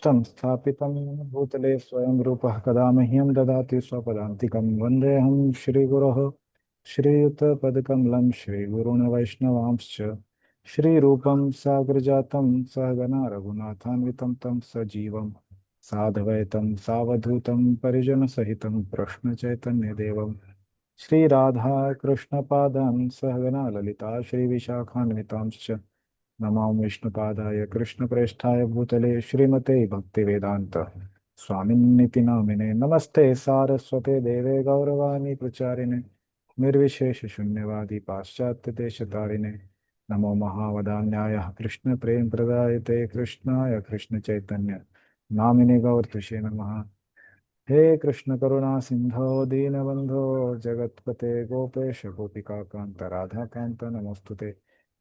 स्थापितं भूतले स्वयं रूपः कदा मह्यं ददाति स्वपदान्तिकं वन्देऽहं श्रीगुरोः श्रीयुतपदकमलं श्रीगुरून् वैष्णवांश्च श्रीरूपं साग्रजातं सहगणा रघुनाथान्वितं तं सजीवं साद्वैतं सावधूतं परिजनसहितं कृष्णचैतन्यदेवं श्रीराधा कृष्णपादान् सहगणा ललिता श्रीविशाखान्वितांश्च नमो विष्णुपादाय कृष्णप्रेष्ठाय भूतले श्रीमते भक्तिवेदांत स्वामिन्निति नामिने नमस्ते सारस्वते देवे गौरवाणी प्रचारिणे निर्विशेष शून्यवादी पाश्चात्य देशतारिणे नमो महावदान्याय कृष्ण प्रेम प्रदायते कृष्णाय कृष्ण चैतन्य नामिने गौरतुषे नमः। हे कृष्ण करुणा सिंधो दीनबंधो जगत्पते गोपेश गोपिका कांत राधा कांत नमोस्तुते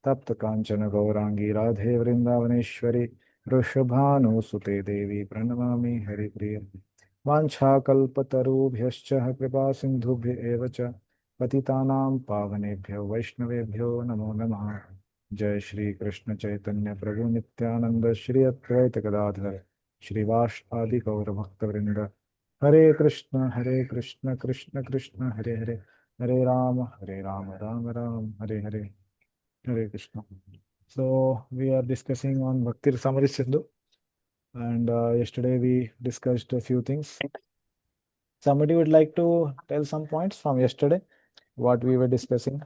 तप्त कांचन गौरांगी राधे वृंदावनेश्वरी वृषभानुसुते देवी प्रणमामि हरिप्रिय वाञ्छाकल्पतरुभ्यश्च कृपा सिन्धुभ्य एव च पतितानां पावनेभ्यो वैष्णवेभ्यो नमो नमः। जय श्री कृष्ण चैतन्य प्रभु नित्यानंद श्री अद्वैत गदाधर श्रीवास आदि गौर भक्तवृंद हरे Krishna Krishna Krishna Hare Hare Hare Ram Ram Ram Hare Hare Hare Krishna. So we are discussing on Bhakti Rasamrita Sindhu, and yesterday we discussed a few things. Somebody would like to tell some points from yesterday, what we were discussing,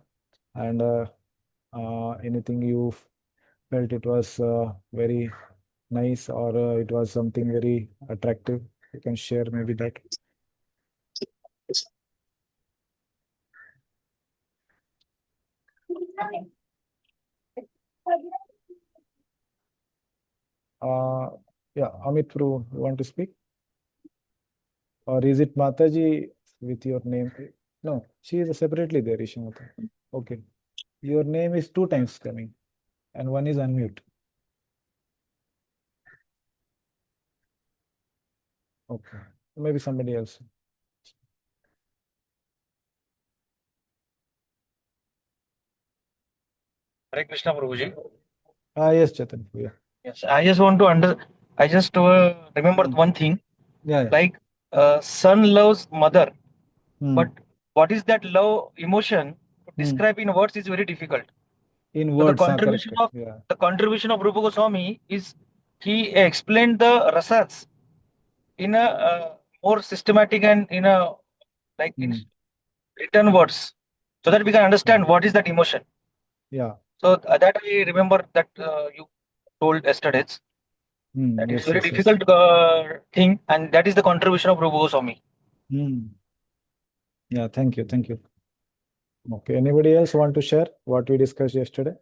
and anything you felt it was very nice or it was something very attractive. You can share maybe that. Uh, yeah, Amit Prabhu, you want to speak? Or is it Mataji with your name? No, she is separately there, Ishimata. Okay. Your name is two times coming and one is unmute. Okay. Maybe somebody else. Hare Krishna Prabhuji. Yes, Chetan. Yeah. Yes, I just I just remember one thing, Yeah. like son loves mother, but Hmm. what is that love emotion to Hmm. describe in words is very difficult. In So words, correct. Correct. Yeah. the contribution of Rupa Goswami is he explained the rasas in a more systematic and in a like in Hmm. written words, so that we can Yeah. understand what is that emotion. Yeah. So that I remember that you told yesterday. Hmm. That is Yes, very yes, yes. difficult thing, and that is the contribution of Rupa Goswami. Hmm. Yeah, thank you. Thank you. Okay. Anybody else want to share what we discussed yesterday?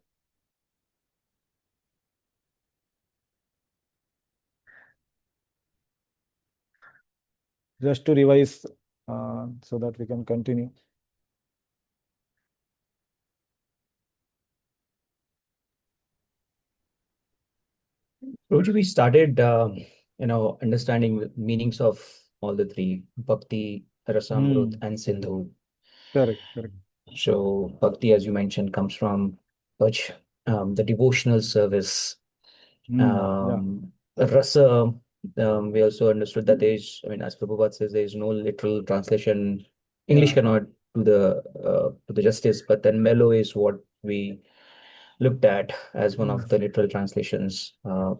Just to revise so that we can continue. Roji, we started, understanding the meanings of all the three, Bhakti, Rasamrut, and Sindhu. Correct. Correct. So Bhakti, as you mentioned, comes from the devotional service. Yeah. Rasa, we also understood that as Prabhupada says, there is no literal translation. English Yeah. cannot do the justice, but then mellow is what we looked at as one of the literal translations. Uh,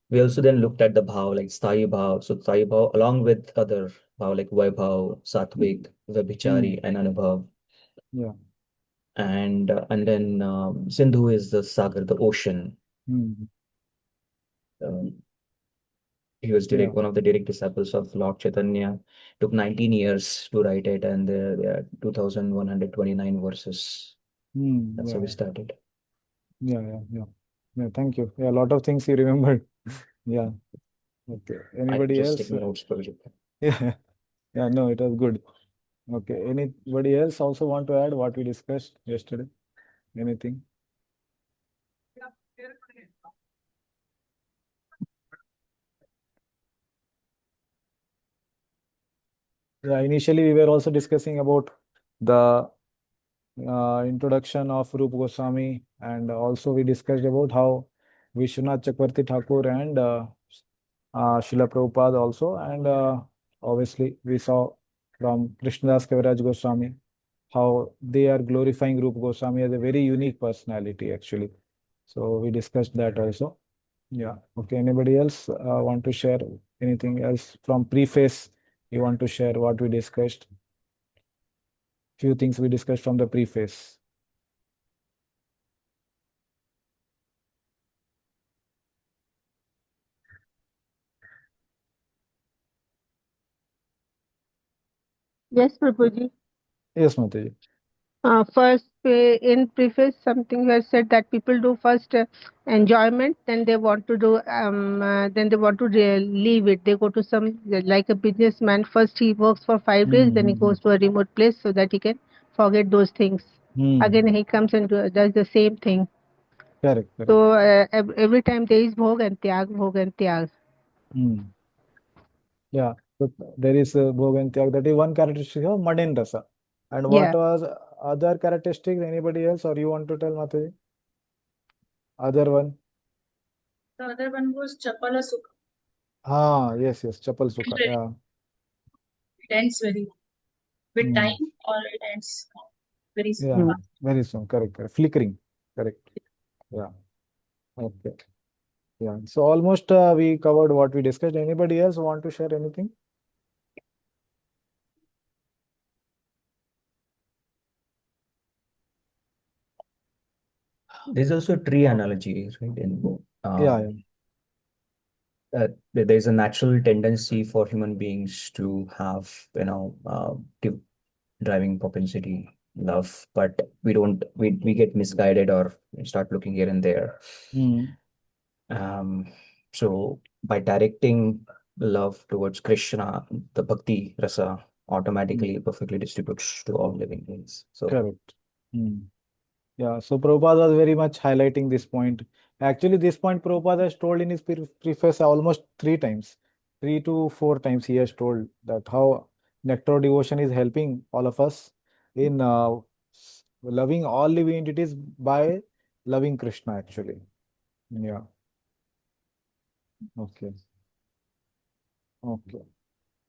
we also then looked at the bhav, like sthayi bhav. So sthayi bhav, along with other bhav like vaibhav, satvik, vibhichari, and anubhav. Yeah. And then Sindhu is the sagar, the ocean. Hmm. Um, he was Yeah. one of the direct disciples of Lord Chaitanya. Took 19 years to write it, and there are 2,129 verses. That's how Yeah. we started. Yeah. Yeah, thank you. Yeah, a lot of things you remembered. Yeah. Okay. I'm Anybody just else? taking notes, Prabhuji. Yeah. Yeah, no, it was good. Okay. Anybody else also want to add what we discussed yesterday? Anything? Yeah, initially we were also discussing about the introduction of Rupa Goswami, and also we discussed about how Vishwanath Chakravarti Thakur and Srila Prabhupada also. And obviously, we saw from Krishnadas Kaviraj Goswami how they are glorifying Rupa Goswami as a very unique personality, actually. So we discussed that also. Yeah. Okay. Anybody else want to share anything else from preface? You want to share what we discussed? Few things we discussed from the preface. Yes, Prabhuji. Yes, Mataji. First, in preface, something you have said that people do first enjoyment, then they want to do, then they want to leave it. They go to some, like a businessman. First, he works for 5 days, then he goes to a remote place so that he can forget those things. Again, he comes and does the same thing. Correct. Correct. So every time there is bhog and tyag, bhog and tyag. Yeah. So there is bhog and tyag. That is one characteristic of mundane rasa. And what Yeah. was other characteristics? Anybody else, or you want to tell, Mataji? Other one? The other one was Chapala Sukha. Yes, Chapal Sukha. Yeah. It ends very with Hmm. time, or it ends very soon. Yeah, very soon. Correct. Flickering. Correct. Yeah. Okay. Yeah. So almost we covered what we discussed. Anybody else want to share anything? There's also a tree analogy, right? In Yeah. there's a natural tendency for human beings to have, driving propensity, love, but we don't, we get misguided or start looking here and there. So by directing love towards Krishna, the bhakti rasa automatically perfectly distributes to all living beings. So Correct. Yeah, so Prabhupada was very much highlighting this point. Actually, this point Prabhupada has told in his preface almost 3 times. 3 to 4 times he has told that how nectar devotion is helping all of us in loving all living entities by loving Krishna, actually. Yeah. Okay. Okay.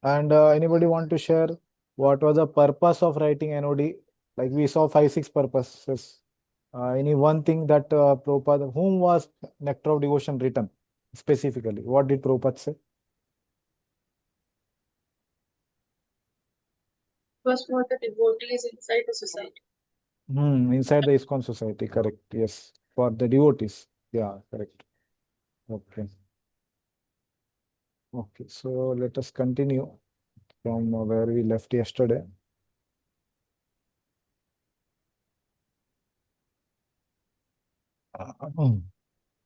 And anybody want to share what was the purpose of writing NOD? Like we saw 5, 6 purposes. Any one thing that Prabhupada, whom was Nectar of Devotion written specifically? What did Prabhupada say? It was for the devotees inside the society. Inside the ISKCON society, correct. Yes, for the devotees. Yeah, correct. Okay. Okay, so let us continue from where we left yesterday.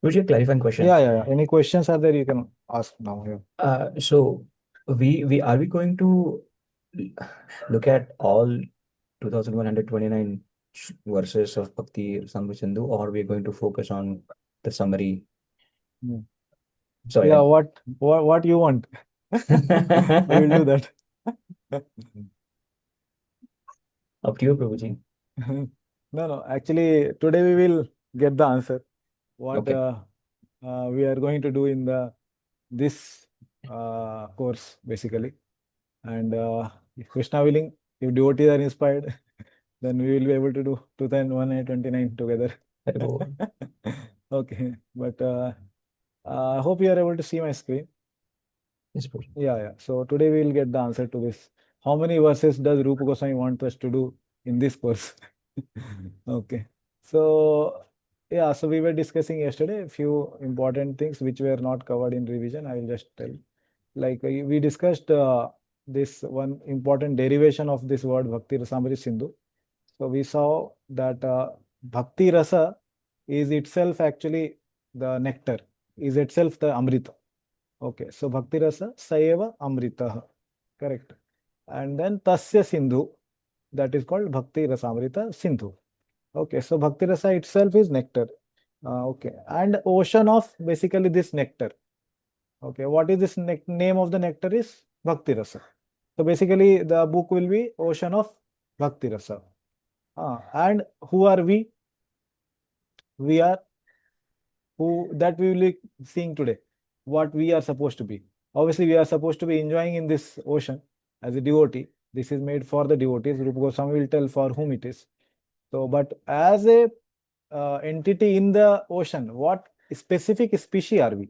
would you clarifying question? Yeah. Any questions are there? You can ask now here. So we are we going to look at all 2129 verses of Bhakti Rasamrita Sindhu, or we're going to focus on the summary? Sorry. Yeah, what you want? We will do that. Up to you, Prabhuji. No. Actually, today we will get the answer. What Okay. We are going to do in this course, basically. And if Krishna willing, if devotees are inspired, then we will be able to do 2129 together. Okay, but I hope you are able to see my screen. Yes, Prabhuji. Yeah. So today we will get the answer to this. How many verses does Rupa Goswami want us to do in this course? Okay. So yeah, so we were discussing yesterday a few important things which were not covered in revision. I will just tell. Like we discussed this one important derivation of this word Bhakti Rasamrita Sindhu. So we saw that Bhakti Rasa is itself actually the nectar, is itself the Amrita. Okay, so Bhakti Rasa Saeva Amrita. Correct. And then Tasya Sindhu, that is called Bhakti Rasamrita Sindhu. Okay, so Bhakti Rasa itself is nectar. Okay, and ocean of basically this nectar. Okay, what is this name of the nectar is Bhakti Rasa. So basically the book will be Ocean of Bhakti Rasa. And who are we? We are that we will be seeing today, what we are supposed to be. Obviously, we are supposed to be enjoying in this ocean as a devotee. This is made for the devotees. Rupa Goswami will tell for whom it is. So, but as a entity in the ocean, what specific species are we?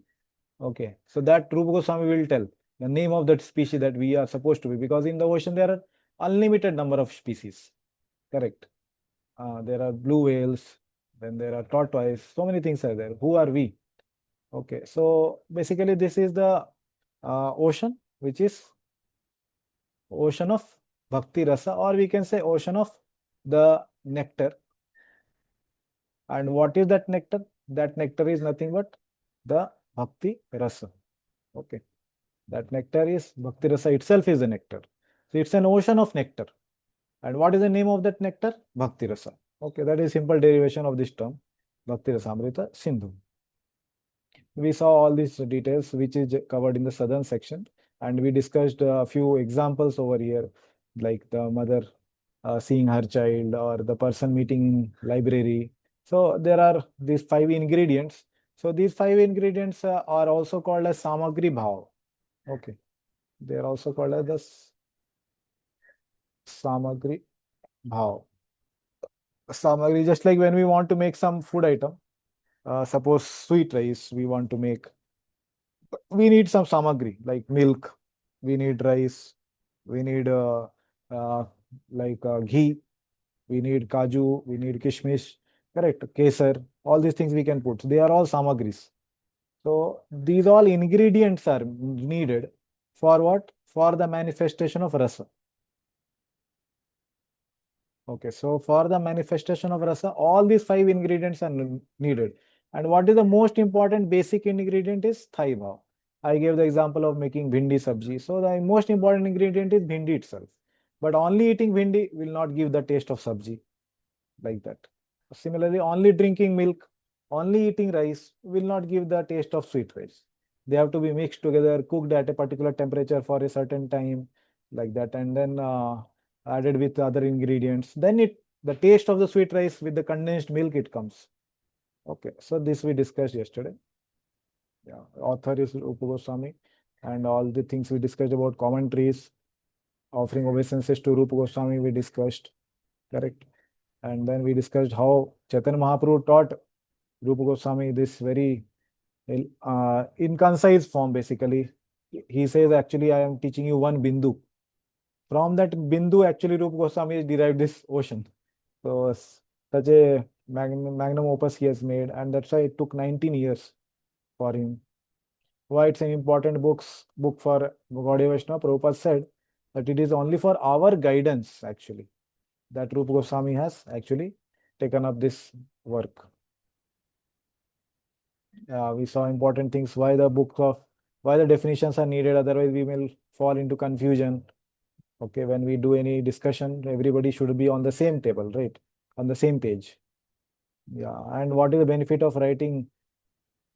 Okay, so that Rupa Goswami will tell the name of that species that we are supposed to be, because in the ocean there are unlimited number of species. Correct. There are blue whales, then there are tortoise, so many things are there. Who are we? Okay, so basically this is the ocean, which is ocean of bhakti rasa, or we can say ocean of the nectar. And what is that nectar? That nectar is nothing but the bhakti rasa. Okay, that nectar is bhakti rasa itself is a nectar. So it's an ocean of nectar. And what is the name of that nectar? Bhakti rasa. Okay, that is simple derivation of this term, Bhakti Rasamrita Sindhu. We saw all these details which is covered in the southern section, and we discussed a few examples over here, like the mother seeing her child, or the person meeting in library. So there are these 5 ingredients. So these 5 ingredients are also called as samagri bhav. Okay, they are also called as the samagri bhav. Samagri, just like when we want to make some food item, suppose sweet rice we want to make, we need some samagri like milk, we need rice, we need uh, ghee, we need kaju, we need kishmish, correct, kesar, all these things we can put. They are all samagris. So these all ingredients are needed for what? For the manifestation of rasa. Okay, so for the manifestation of rasa, all these 5 ingredients are needed. And what is the most important basic ingredient is thai bhav. I gave the example of making bhindi sabji. So the most important ingredient is bhindi itself. But only eating bhindi will not give the taste of sabji, like that. Similarly, only drinking milk, only eating rice will not give the taste of sweet rice. They have to be mixed together, cooked at a particular temperature for a certain time, like that, and then added with other ingredients. Then the taste of the sweet rice with the condensed milk it comes. Okay, so this we discussed yesterday. Yeah, author is Rupa Goswami, and all the things we discussed about commentaries, offering obeisances to Rupa Goswami we discussed, correct? And then we discussed how Chaitanya Mahaprabhu taught Rupa Goswami this very in concise form. Basically, he says, actually, I am teaching you one bindu. From that bindu, actually, Rupa Goswami derived this ocean. So such a magnum opus he has made, and that's why it took 19 years for him. Why it's an important book for Gaudiya Vaishnava? Prabhupada said that it is only for our guidance, actually, that Rupa Goswami has actually taken up this work. We saw important things, why the definitions are needed, otherwise we will fall into confusion. Okay, when we do any discussion, everybody should be on the same table, right? On the same page. Yeah, and what is the benefit of writing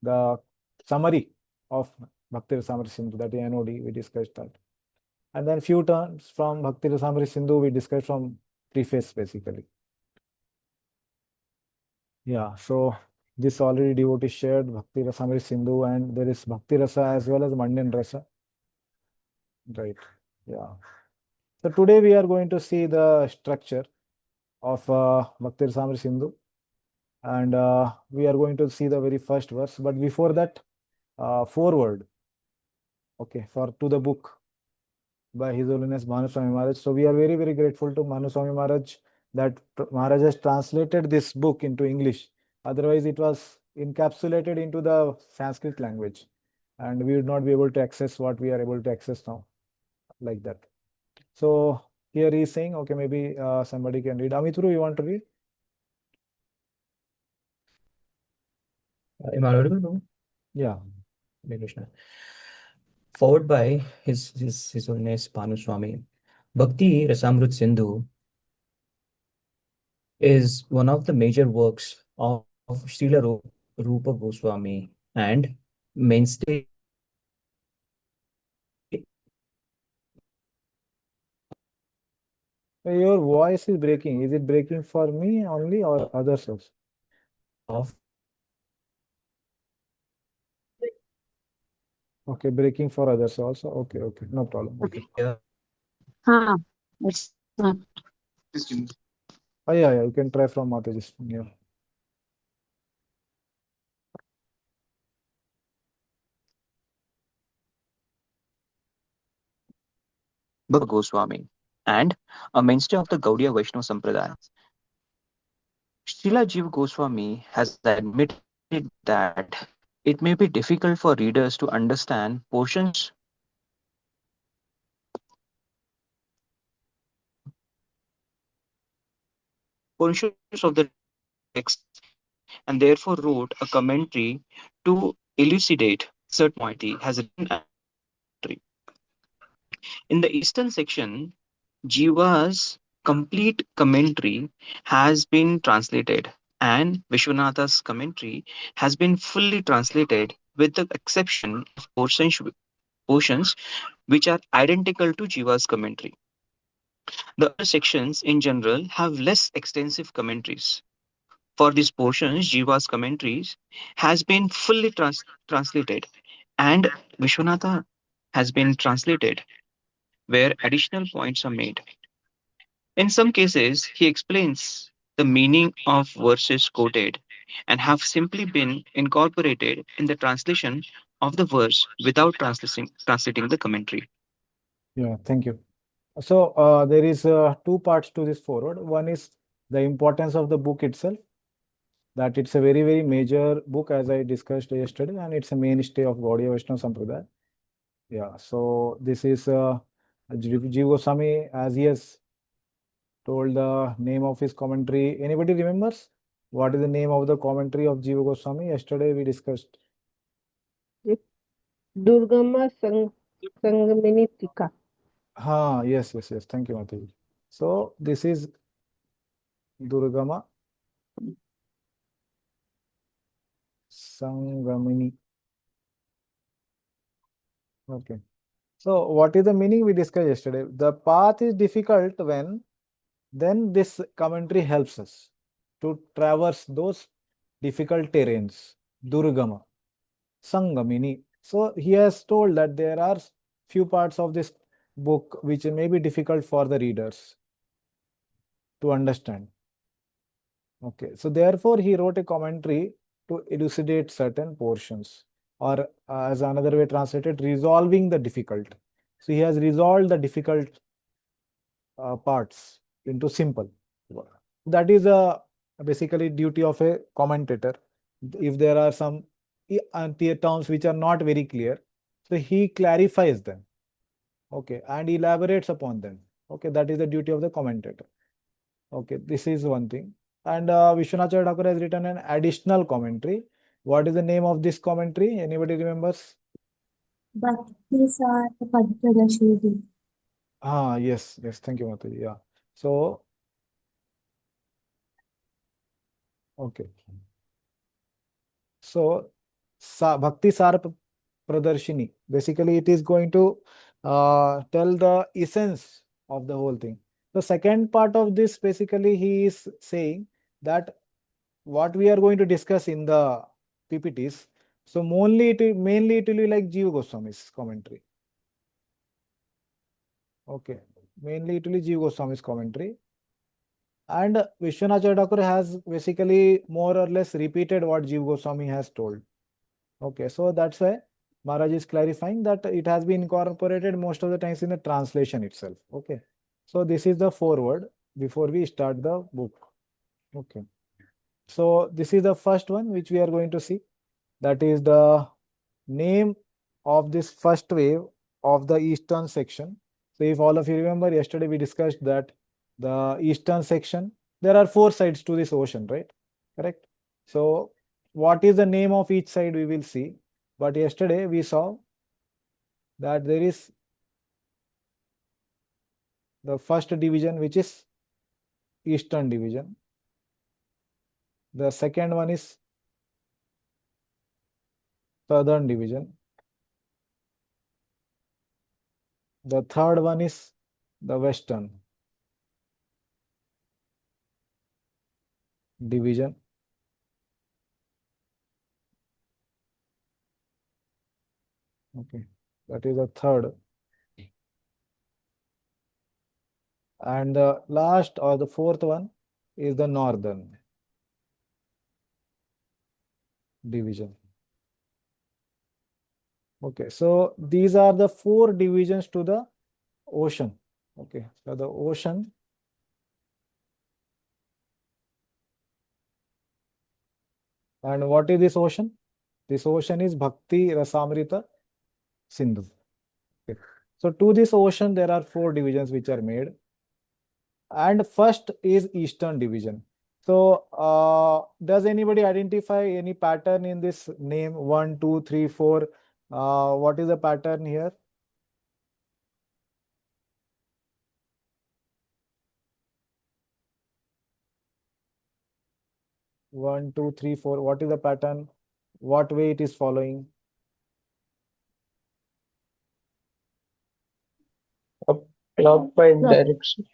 the summary of Bhakti Rasamrita Sindhu, that is NOD, we discussed that. And then few terms from Bhakti Rasamrita Sindhu we discussed from preface, basically. Yeah, so this already devotee shared Bhakti Rasamrita Sindhu, and there is Bhakti Rasa as well as Mandan Rasa. Right. Yeah. So today we are going to see the structure of Bhakti Rasamrita Sindhu, and we are going to see the very first verse. But before that, foreword. Okay, to the book by His Holiness Bhanuswami Maharaj. So we are very, very grateful to Bhanuswami Maharaj that Maharaj has translated this book into English. Otherwise, it was encapsulated into the Sanskrit language, and we would not be able to access what we are able to access now, like that. So here he is saying, okay, maybe somebody can read. Amitru, you want to read? Am I audible, bro? Yeah. Hare Krishna. Forward by His Holiness Bhanu Swami. Bhakti Rasamrita Sindhu is one of the major works of Srila Rupa Goswami and mainstay. Your voice is breaking. Is it breaking for me only or others also? Of Okay, breaking for others also. Okay, okay, no problem. Okay. Yeah. It's not. Oh, yeah, you can try from Mataji's phone. Yeah. Goswami, and a mainstay of the Gaudiya Vaishnava Sampradaya. Srila Jiva Goswami has admitted that it may be difficult for readers to understand portions of the text and therefore wrote a commentary to elucidate certain points has written as a commentary. In the Eastern section, Jiva's complete commentary has been translated, and Vishwanatha's commentary has been fully translated, with the exception of portions which are identical to Jiva's commentary. The other sections in general have less extensive commentaries. For these portions, Jiva's commentaries has been fully translated, and Vishwanatha has been translated where additional points are made. In some cases, he explains the meaning of verses quoted and have simply been incorporated in the translation of the verse without translating the commentary. Yeah, thank you. So there is two parts to this forward. One is the importance of the book itself, that it's a very, very major book, as I discussed yesterday, and it's a mainstay of Gaudiya Vaishnava Sampradaya. Yeah, so this is Jiva Goswami, as he has told the name of his commentary. Anybody remembers what is the name of the commentary of Jiva Goswami? Yesterday we discussed. Durgama Sangamini Tika. Yes. Thank you, Mataji. So this is Durgama Sangamini. Okay. So what is the meaning we discussed yesterday? The path is difficult when then this commentary helps us to traverse those difficult terrains. Durgama Sangamini. So he has told that there are few parts of this book which may be difficult for the readers to understand. Okay, so therefore he wrote a commentary to elucidate certain portions, or as another way translated, resolving the difficult. So he has resolved the difficult parts into simple. That is basically duty of a commentator. If there are some terms which are not very clear, so he clarifies them, okay, and elaborates upon them. Okay, that is the duty of the commentator. Okay, this is one thing. And Vishwanath Thakur has written an additional commentary. What is the name of this commentary? Anybody remembers? Bhaktivedanta Rajavidyalaya. Yes, thank you, Mataji. Yeah. So, okay. So, Bhakti Sar Pradarshini. Basically, it is going to tell the essence of the whole thing. The second part of this, basically, he is saying that what we are going to discuss in the PPTs. So mainly it will be like Jiva Goswami's commentary. Okay, mainly it will be Jiva Goswami's commentary. And Vishwanath Thakur has basically more or less repeated what Jiva Goswami has told. Okay, so that's why Maharaj is clarifying that it has been incorporated most of the times in the translation itself. Okay, so this is the foreword before we start the book. Okay, so this is the first one which we are going to see. That is the name of this first wave of the eastern section. So if all of you remember, yesterday we discussed that the eastern section, there are four sides to this ocean, right? Correct. So what is the name of each side we will see. But yesterday we saw that there is the first division, which is eastern division. The second one is southern division. The third one is the western division. Okay, that is the third. And the last or the fourth one is the northern division. Okay, so these are the four divisions to the ocean. Okay, so the ocean, and what is this ocean? This ocean is Bhakti Rasamrita Sindhu. Okay. So to this ocean, there are four divisions which are made. And first is Eastern division. So does anybody identify any pattern in this name? 1, 2, 3, 4. What is the pattern here? One, two, three, four. What is the pattern? What way it is following? Clockwise Clock. direction.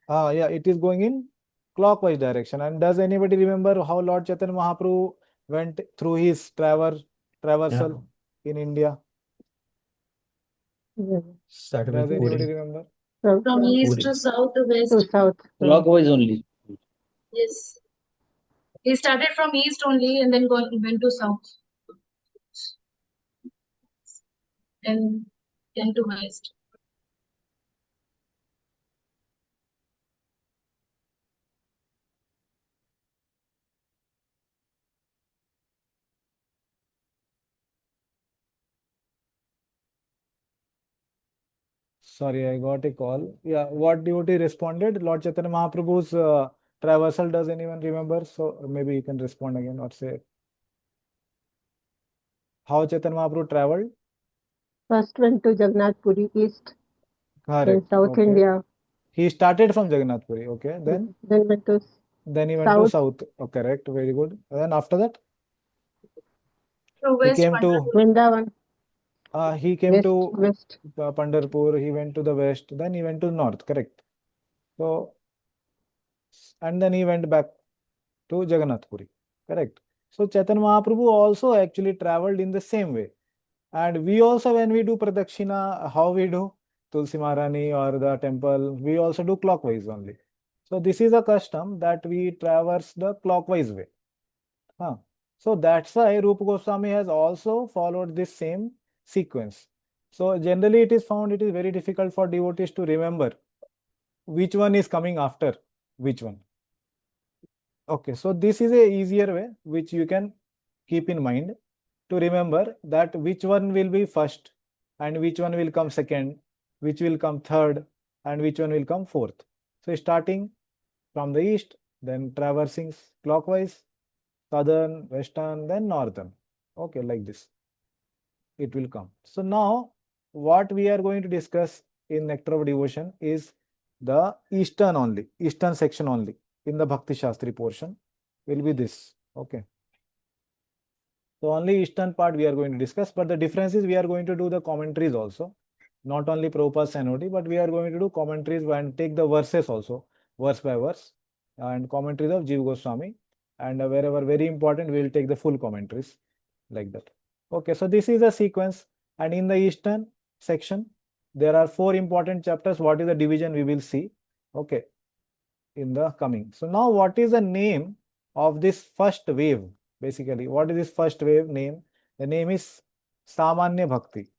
Yeah, it is going in clockwise direction. And does anybody remember how Lord Chaitanya Mahaprabhu went through his traversal in India? Yeah. Started Does with anybody Puri. remember? From From east Puri. to south to west. to south. Clockwise only. Yes. He started from east only and then went to south. And then to west. Sorry, I got a call. Yeah, what devotee responded? Lord Chaitanya Mahaprabhu's traversal, does anyone remember? So maybe you can respond again or say how Chaitanya Mahaprabhu traveled? First went to Jagannath Puri East, then Correct. South Okay. India, He started from Jagannath Puri. Okay. Then went to he went to south, south. Oh, correct. Very good. Then after that, To he west, came to Vrindavan, west. Pandharpur. He went to the west. Then he went to north. Correct. So and then he went back to Jagannath Puri. Correct. So Chaitanya Mahaprabhu also actually traveled in the same way. And we also, when we do Pradakshina, how we do? Tulsi Maharani or the temple, we also do clockwise only. So this is a custom that we traverse the clockwise way. Huh. So that's why Rupa Goswami has also followed this same sequence. So generally it is found it is very difficult for devotees to remember which one is coming after which one. Okay, so this is a easier way which you can keep in mind to remember that which one will be first and which one will come second, which will come third, and which one will come fourth. So starting from the east, then traversing clockwise, southern, western, then northern. Okay, like this it will come. So now what we are going to discuss in Nectar of Devotion is the eastern section only. In the Bhakti Shastri portion will be this. Okay. So only eastern part we are going to discuss, but the difference is we are going to do the commentaries also. Not only Prabhupada's anodi, but we are going to do commentaries and take the verses also, verse by verse, and commentaries of Jiva Goswami. And wherever very important, we will take the full commentaries like that. Okay, so this is a sequence. And in the eastern section, there are 4 important chapters. What is the division we will see? Okay, in the coming. So now what is the name of this first wave? Basically, what is this first wave name? The name is Samanya Bhakti.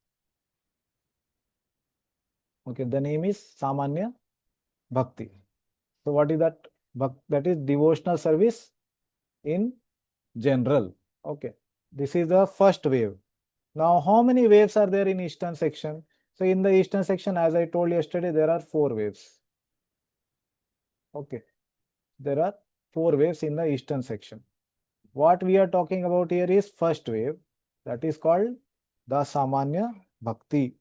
Okay, the name is Samanya Bhakti. So what is that? That is devotional service in general. Okay, this is the first wave. Now, how many waves are there in eastern section? So in the eastern section, as I told yesterday, there are 4 waves. Okay, there are 4 waves in the eastern section. What we are talking about here is first wave, that is called the Samanya Bhakti.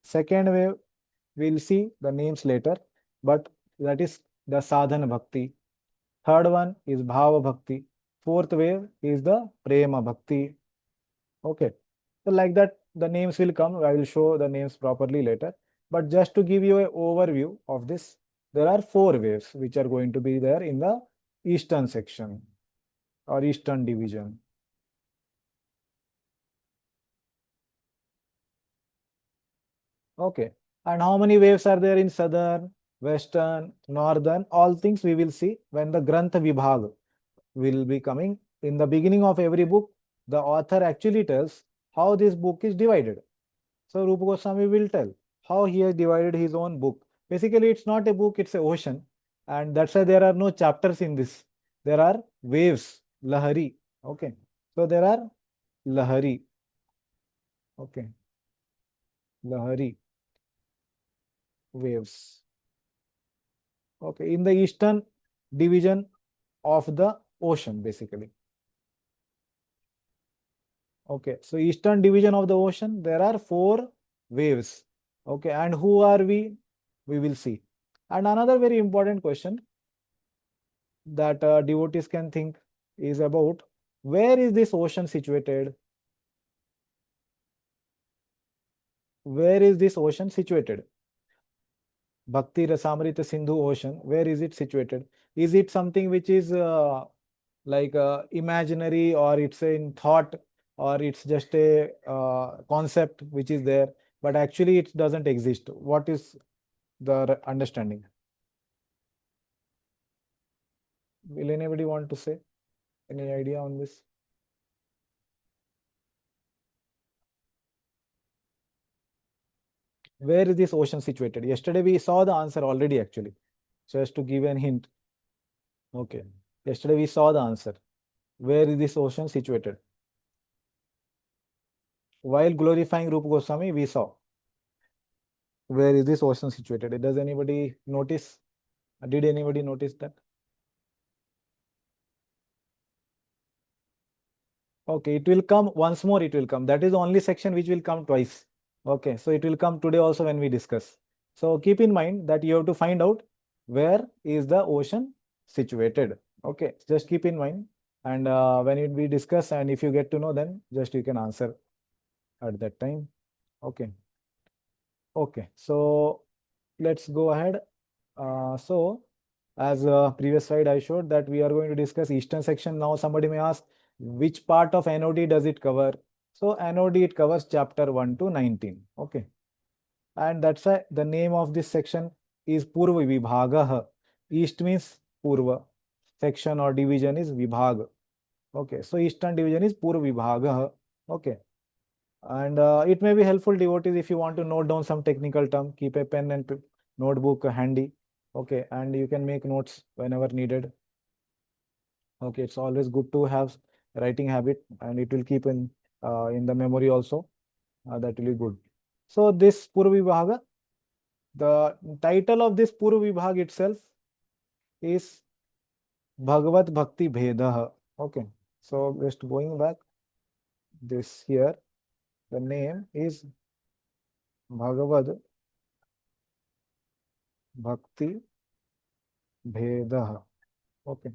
Second wave, we'll see the names later, but that is the Sadhana Bhakti. Third one is Bhava Bhakti. Fourth wave is the Prema Bhakti. Okay, so like that, the names will come. I will show the names properly later. But just to give you an overview of this, there are 4 waves which are going to be there in the eastern section or eastern division. Okay. And how many waves are there in southern, western, northern? All things we will see when the Grantha Vibhag will be coming. In the beginning of every book, the author actually tells how this book is divided. So Rupa Goswami will tell how he has divided his own book. Basically, it's not a book, it's an ocean. And that's why there are no chapters in this. There are waves, lahari. Okay. So there are lahari. Okay. Lahari waves. Okay. In the eastern division of the ocean, basically. Okay. So eastern division of the ocean, there are 4 waves. Okay. And who are we? We will see. And another very important question that devotees can think is about where is this ocean situated? Where is this ocean situated? Bhakti Rasamrita Sindhu ocean, where is it situated? Is it something which is like imaginary, or it's in thought, or it's just a concept which is there, but actually it doesn't exist? What is the understanding? Will anybody want to say? Any idea on this? Where is this ocean situated? Yesterday we saw the answer already actually. Just to give an hint. Okay. Yesterday we saw the answer. Where is this ocean situated? While glorifying Rupa Goswami, we saw. Where is this ocean situated? Does anybody notice? Did anybody notice that? Okay, it will come once more, it will come. That is the only section which will come twice. Okay, so it will come today also when we discuss. So keep in mind that you have to find out where is the ocean situated. Okay, just keep in mind. And when we discuss, and if you get to know, then just you can answer at that time. Okay. Okay, so let's go ahead. So as previous slide I showed that we are going to discuss eastern section. Now somebody may ask which part of NOD does it cover? So NOD, it covers chapter 1 to 19. Okay. And that's why the name of this section is Purva Vibhagah. East means Purva. Section or division is Vibhag. Okay. So eastern division is Purva Vibhagah. Okay. And it may be helpful, devotees, if you want to note down some technical term, keep a pen and notebook handy. Okay. And you can make notes whenever needed. Okay. It's always good to have writing habit, and it will keep in the memory also. That will be good. So this Purva Vibhaga, the title of this Purva Vibhag itself is Bhagavad Bhakti Bhedah. Okay. So just going back, this here, the name is Bhagavad Bhakti Bhedah. Okay.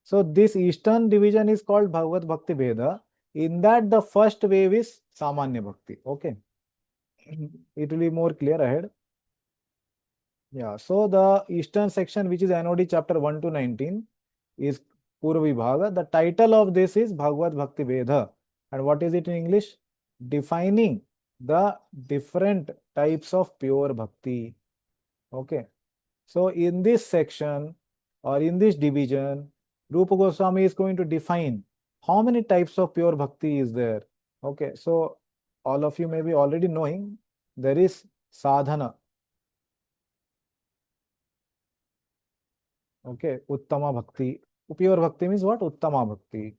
So this eastern division is called Bhagavad Bhakti Bheda. In that, the first wave is Samanya Bhakti. Okay. It will be more clear ahead. Yeah. So the eastern section, which is NOD chapter 1 to 19, is Purva Vibhaga. The title of this is Bhagavad Bhakti Veda. And what is it in English? Defining the different types of pure bhakti. Okay. So in this section or in this division, Rupa Goswami is going to define how many types of pure bhakti is there. Okay. So all of you may be already knowing there is sadhana. Okay, Uttama Bhakti. Pure Bhakti means what? Uttama Bhakti.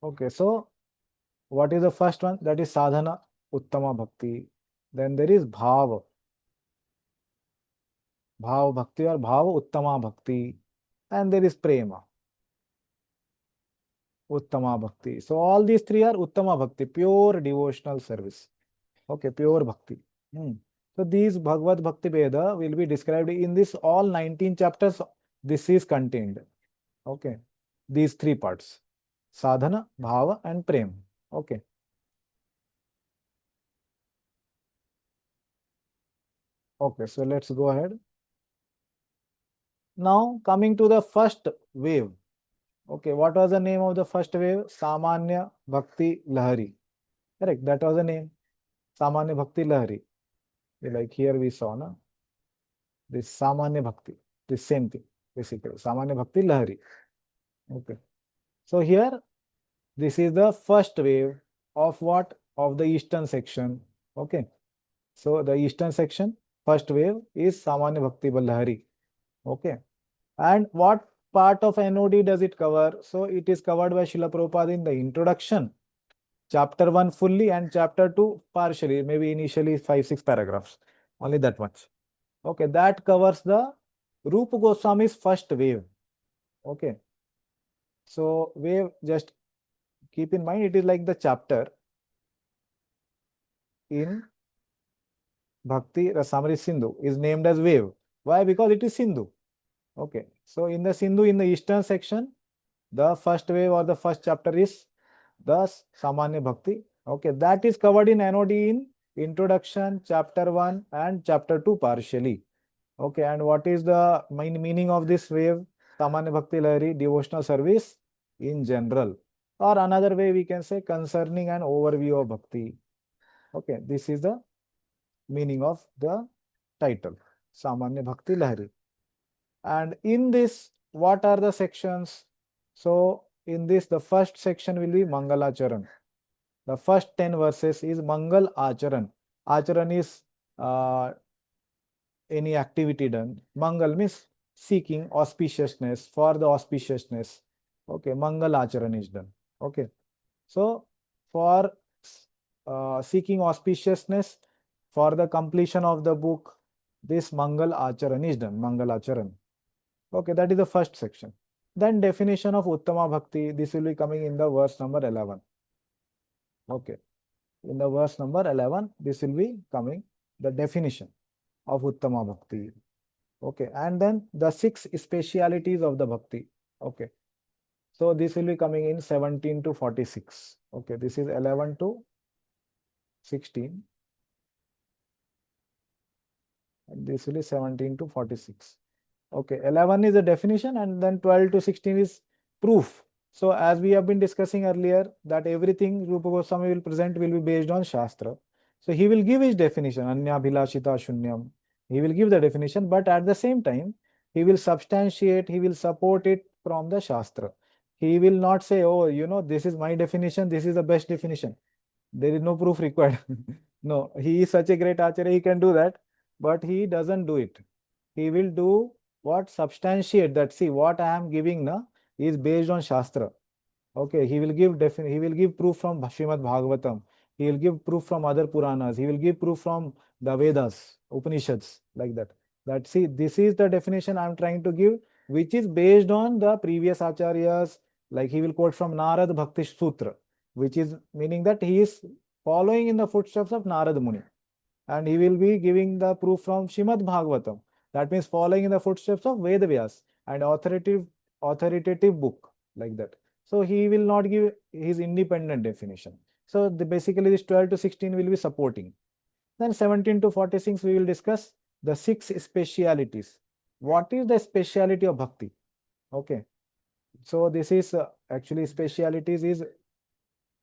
Okay, so what is the first one? That is Sadhana, Uttama Bhakti. Then there is Bhava. Bhava Bhakti or Bhava Uttama Bhakti. And there is Prema. Uttama Bhakti. So all these three are Uttama Bhakti, pure devotional service. Okay, pure Bhakti. So these Bhagavad Bhakti Veda will be described in this all 19 chapters. This is contained. Okay, these three parts: Sadhana, Bhava, and Prem. Okay. Okay, so let's go ahead. Now coming to the first wave. Okay, what was the name of the first wave? Samanya Bhakti Lahari. Correct, that was the name. Samanya Bhakti Lahari. Like here we saw, na? This Samanya Bhakti, this same thing, basically. Samanya Bhakti Lahari. Okay. So here, this is the first wave of what? Of the eastern section. Okay. So the eastern section, first wave is Samanya Bhakti Lahari. Okay. And what part of NOD does it cover? So it is covered by Srila Prabhupada in the introduction, chapter 1 fully and chapter 2 partially, maybe initially 5-6 paragraphs, only that much. Okay, that covers the Rupa Goswami's first wave. Okay. So wave, just keep in mind, it is like the chapter in Bhakti Rasamrita Sindhu is named as wave. Why? Because it is Sindhu. Okay. So in the Sindhu, in the eastern section, the first wave or the first chapter is the Samanya Bhakti. Okay. That is covered in NOD in introduction, chapter 1 and chapter 2 partially. Okay. And what is the main meaning of this wave? Samanya Bhakti Lahari, devotional service in general. Or another way we can say concerning an overview of Bhakti. Okay. This is the meaning of the title, Samanya Bhakti Lahari. And in this, what are the sections? So in this, the first section will be Mangalacharan. The first 10 verses is Mangal Acharan. Acharan is any activity done. Mangal means seeking auspiciousness, for the auspiciousness. Okay, Mangal Acharan is done. Okay. So for seeking auspiciousness, for the completion of the book, this Mangal Acharan is done. Mangal Acharan. Okay, that is the first section. Then definition of Uttama Bhakti. This will be coming in the verse number 11. Okay. In the verse number 11, this will be coming, the definition of Uttama Bhakti. Okay. And then the 6 specialities of the Bhakti. Okay. So this will be coming in 17 to 46. Okay. This is 11 to 16. And this will be 17 to 46. Okay. 11 is the definition and then 12 to 16 is proof. So as we have been discussing earlier, that everything Rupa Goswami will present will be based on Shastra. So he will give his definition, Anya Bhilashita Shunyam. He will give the definition, but at the same time, he will substantiate, he will support it from the Shastra. He will not say, oh, you know, this is my definition, this is the best definition. There is no proof required. No, he is such a great Acharya, he can do that, but he doesn't do it. He will do what? Substantiate that. See, what I am giving na is based on Shastra. Okay, he will give proof from Srimad Bhagavatam. He will give proof from other Puranas. He will give proof from the Vedas, Upanishads, like that. That see, this is the definition I am trying to give, which is based on the previous Acharyas. Like he will quote from Narad Bhakti Sutra, which is meaning that he is following in the footsteps of Narad Muni. And he will be giving the proof from Srimad Bhagavatam. That means following in the footsteps of Veda Vyas and authoritative book, like that. So he will not give his independent definition. So basically this 12 to 16 will be supporting. Then 17 to 46 we will discuss the 6 specialities. What is the speciality of Bhakti? Okay. So this is actually specialities is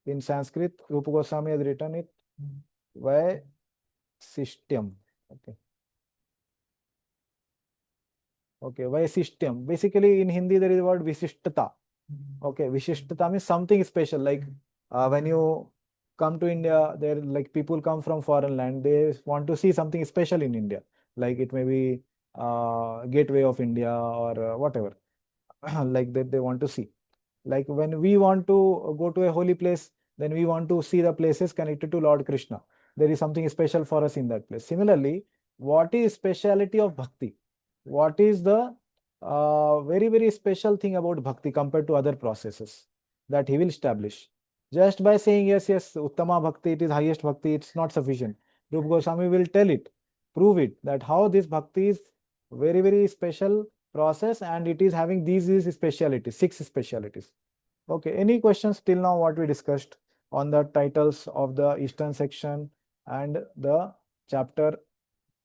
in Sanskrit, Rupa Goswami has written it by system. Okay. Okay, why system? Basically, in Hindi, there is a word Vishishtata. Okay, Vishishtata means something special. Like when you come to India, there like people come from foreign land, they want to see something special in India. Like it may be gateway of India or whatever, like that they want to see. Like when we want to go to a holy place, then we want to see the places connected to Lord Krishna. There is something special for us in that place. Similarly, what is speciality of Bhakti? What is the very, very special thing about Bhakti compared to other processes that he will establish? Just by saying, yes, Uttama Bhakti, it is highest Bhakti, it's not sufficient. Rupa Goswami will tell it, prove it, that how this Bhakti is very, very special process and it is having these specialities, 6 specialities. Okay, any questions till now what we discussed on the titles of the eastern section and the chapter,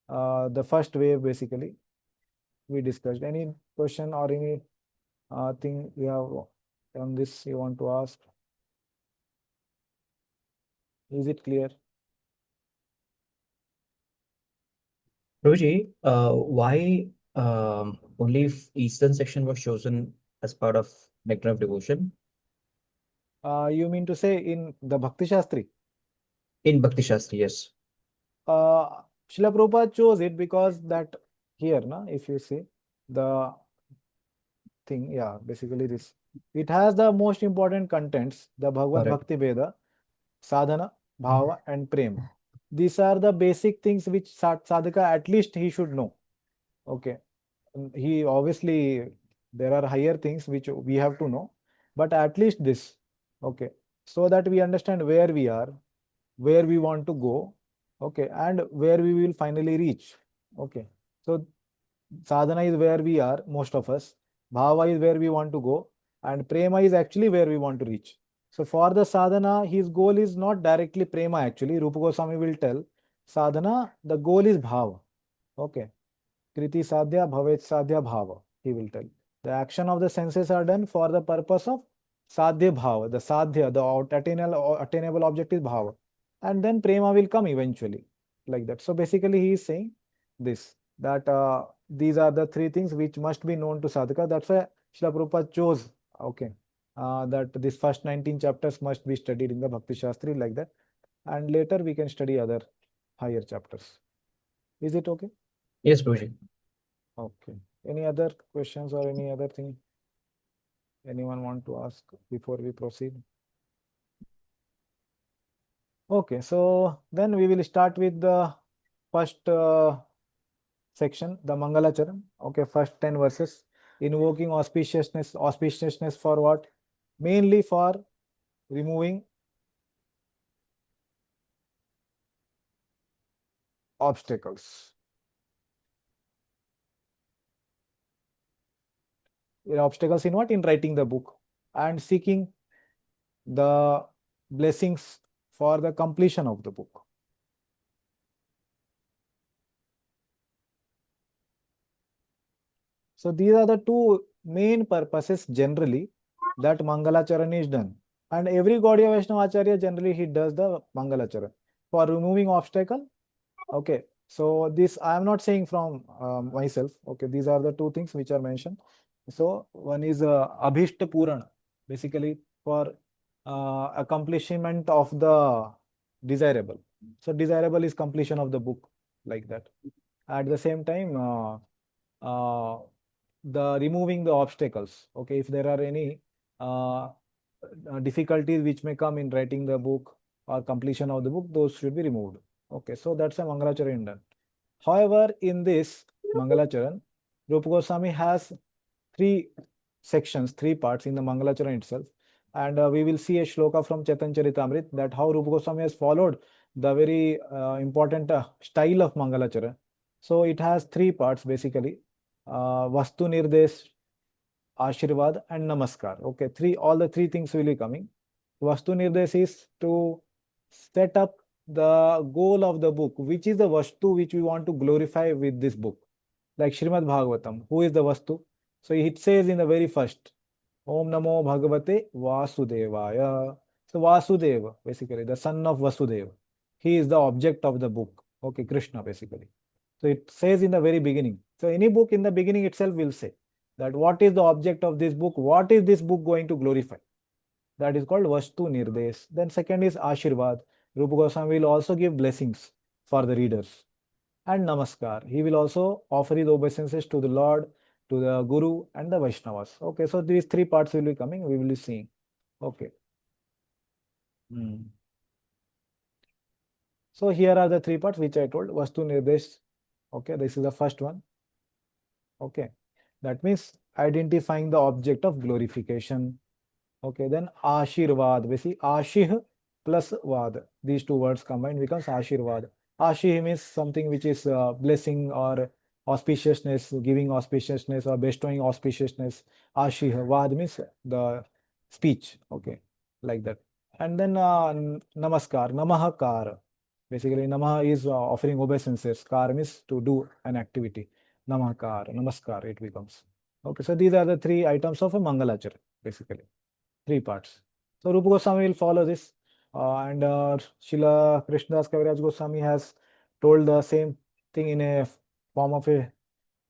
the first wave basically we discussed. Any question or any thing you have on this you want to ask? Is it clear? Prabhuji, why only Eastern section was chosen as part of Nectar of Devotion? You mean to say in the Bhakti Shastri? In Bhakti Shastri, yes. Srila Prabhupada chose it because that here, na, if you see the thing, yeah, basically this. It has the most important contents, the Bhagavad Correct. Bhakti Veda, sadhana, bhava, and prema. These are the basic things which sadhaka at least he should know. Okay. He obviously, there are higher things which we have to know, but at least this. Okay. So that we understand where we are, where we want to go, okay, and where we will finally reach. Okay. So sadhana is where we are, most of us. Bhava is where we want to go, and prema is actually where we want to reach. So for the sadhana, his goal is not directly prema actually. Rupa Goswami will tell sadhana, the goal is bhava. Okay. Kriti sadhya, bhavet sadhya, bhava. He will tell. The action of the senses are done for the purpose of sadhya bhava. The sadhya, the attainable object is bhava. And then prema will come eventually. Like that. So basically he is saying this, that these are the three things which must be known to sadhaka. That's why Srila Prabhupada chose, okay, that this first 19 chapters must be studied in the Bhakti Shastri like that. And later we can study other higher chapters. Is it okay? Yes, Prabhuji. Okay. Any other questions or any other thing anyone want to ask before we proceed? Okay, so then we will start with the first section, the Mangalacharan. Okay, first 10 verses. Invoking auspiciousness. Auspiciousness for what? Mainly for removing obstacles. Obstacles in what? In writing the book and seeking the blessings for the completion of the book. So these are the two main purposes generally that Mangalacharan is done. And every Gaudiya Vaishnava Acharya generally he does the Mangalacharan for removing obstacle. Okay. So this I am not saying from myself. Okay. These are the two things which are mentioned. So one is Abhishta Purana, basically for accomplishment of the desirable. So desirable is completion of the book like that. At the same time, the removing the obstacles. Okay, if there are any difficulties which may come in writing the book or completion of the book, those should be removed. Okay, so that's a Mangalacharan done. However, in this Mangalacharan, Rupa Goswami has three sections, three parts in the Mangalacharan itself. And we will see a shloka from Chaitanya Charitamrita that how Rupa Goswami has followed the very important style of Mangalacharan. So it has three parts basically. Vastu Nirdesh, Ashirvad, and Namaskar. Okay, all the three things will be coming. Vastu Nirdesh is to set up the goal of the book, which is the Vastu which we want to glorify with this book. Like Srimad Bhagavatam, who is the Vastu? So it says in the very first, Om Namo Bhagavate Vasudevaya. So Vasudeva, basically, the son of Vasudeva. He is the object of the book. Okay, Krishna, basically. So it says in the very beginning. So any book in the beginning itself will say that what is the object of this book? What is this book going to glorify? That is called Vastu Nirdesh. Then second is Ashirvad. Rupa Goswami will also give blessings for the readers. And Namaskar. He will also offer his obeisances to the Lord, to the Guru, and the Vaishnavas. Okay, so these three parts will be coming. We will be seeing. Okay. So here are the three parts which I told. Vastu Nirdesh. Okay, this is the first one. Okay, that means identifying the object of glorification. Okay, then Ashirvad, basically Ashih plus Vad. These two words combined becomes Ashirvad. Ashih means something which is blessing or auspiciousness, giving auspiciousness or bestowing auspiciousness. Ashih, Vad means the speech. Okay, like that. And then Namaskar, Namahakar. Basically, Namaha is offering obeisances. Kar means to do an activity. Namaskar, Namaskar, it becomes. Okay, so these are the three items of a Mangalachara, basically. 3 parts. So Rupa Goswami will follow this, and Srila Krishnadas Kaviraj Goswami has told the same thing in a form of a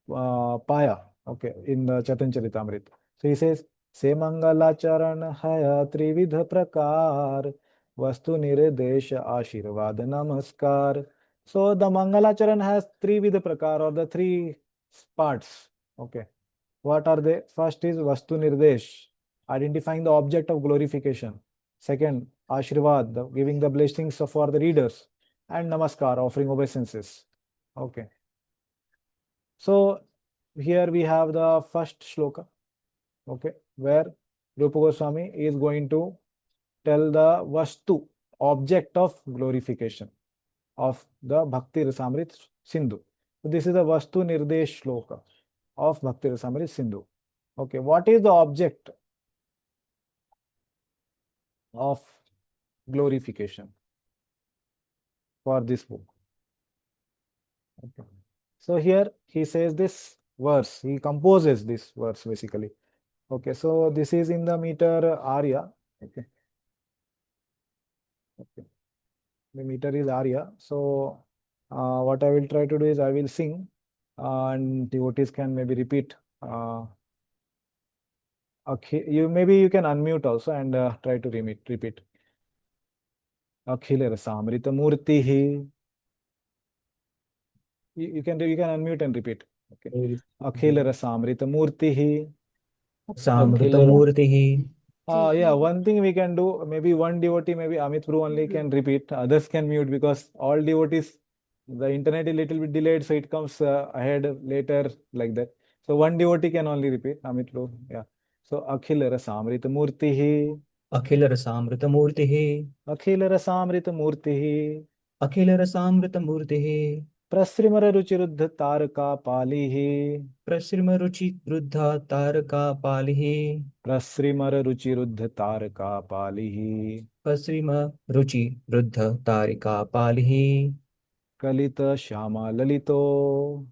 paya, okay, in the Chaitanya Charitamrita. So he says, Se Mangala Charan Haya Trividha Prakar Vastu Nirdesha Ashirvad Namaskar. So the Mangala Charan has 3 Vidha Prakar, or the 3 parts. Okay. What are they? First is Vastu Nirdesh, identifying the object of glorification. Second, Ashirvad, giving the blessings for the readers. And Namaskar, offering obeisances. Okay. So here we have the first shloka, okay, where Rupa Goswami is going to tell the Vastu, object of glorification of the Bhakti Rasamrit Sindhu. So this is the Vastu Nirdesh shloka of Bhakti Rasamrit Sindhu. Okay, what is the object of glorification for this book? Okay. So here he says this verse, he composes this verse basically. Okay, so this is in the meter Arya. Okay. Okay. The meter is Arya. So what I will try to do is I will sing, and devotees can maybe repeat. Okay, maybe you can unmute also and try to repeat. Akhila Rasamrita Murti. You can unmute and repeat. Okay. Akhila Rasamrita Murti. Samritamurtihi. Yeah, one thing we can do, maybe one devotee, maybe Amit Prabhu only can repeat, others can mute, because all devotees, the internet is little bit delayed, so it comes ahead later like that. So one devotee can only repeat, Amit Prabhu. Yeah. So Akhila Rasamrita Murtihi. Akhila Rasamritamurtihi. Akhila Rasamrita Murtihi. Akhila Rasamritamurtihi. Prasrimara Ruchiruddha Taraka Palihi. Prasrima Ruchi Ruddha Taraka Palihi. Prasrimara Ruchiruddha Taraka Palihi. Prasrima Ruchi Ruddha Tarika Palihi. Kalita Shama Lalito.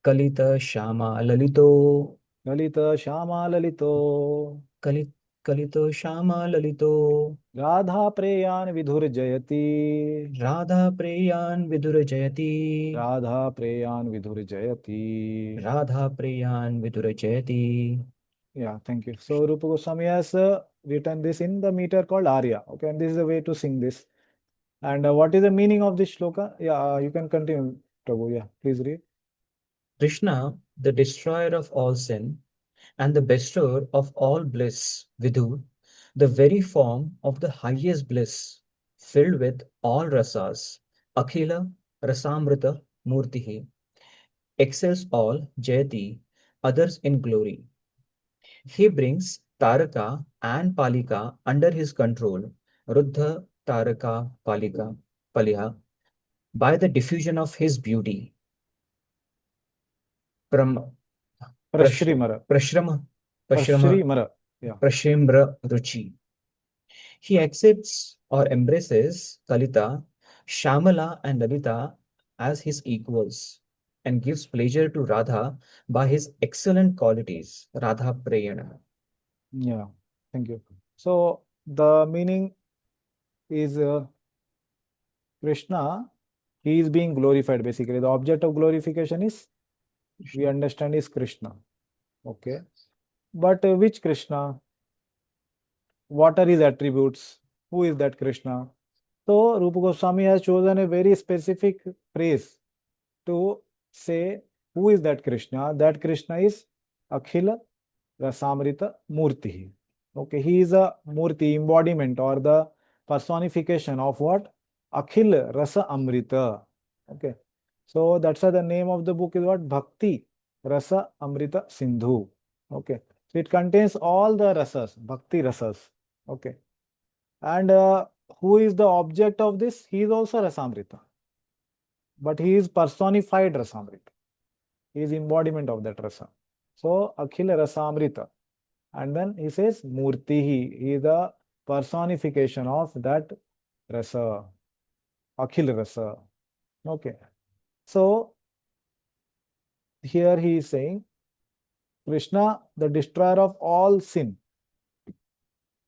Kalita Shama Lalito. Lalita Shama Lalito. Kalito Shama Lalito. Radha Preyan Vidhur Jayati. Radha Preyan Vidura Jayati. Radha Preyan Vidhur Jayati. Radha Preyan Vidura Jayati. Yeah, thank you. So Rupa Goswami has written this in the meter called Arya. Okay, and this is the way to sing this. And what is the meaning of this shloka? Yeah, you can continue, Prabhu. Yeah, please read. Krishna, the destroyer of all sin and the bestower of all bliss, Vidhu, the very form of the highest bliss, filled with all rasas, Akhila Rasamrita Murtihi, excels all Jayati, others in glory. He brings Taraka and Palika under his control, Ruddha Taraka Palika Paliha, by the diffusion of his beauty. Pram, Prashrimara. Prashrama, Prashrimara. Yeah. Prashimra Ruchi. He accepts or embraces Kalita, Shamala, and Lalita as his equals and gives pleasure to Radha by his excellent qualities, Radha Prayana. Yeah, thank you. So the meaning is Krishna, he is being glorified basically. The object of glorification is, we understand, is Krishna. Okay. But which Krishna? What are his attributes? Who is that Krishna? So Rupa Goswami has chosen a very specific phrase to say who is that Krishna. That Krishna is Akhila Rasamrita Murti. Okay, he is a Murti, embodiment or the personification of what? Akhil Rasa Amrita. Okay, so that's why the name of the book is what? Bhakti Rasa Amrita Sindhu. Okay, so it contains all the rasas, Bhakti rasas. Okay, and who is the object of this? He is also Rasamrita, but he is personified Rasamrita. He is embodiment of that rasa. So Akhila Rasamrita. And then he says Murtihi. He is the personification of that rasa. Akhil rasa. Okay. So here he is saying Krishna, the destroyer of all sin.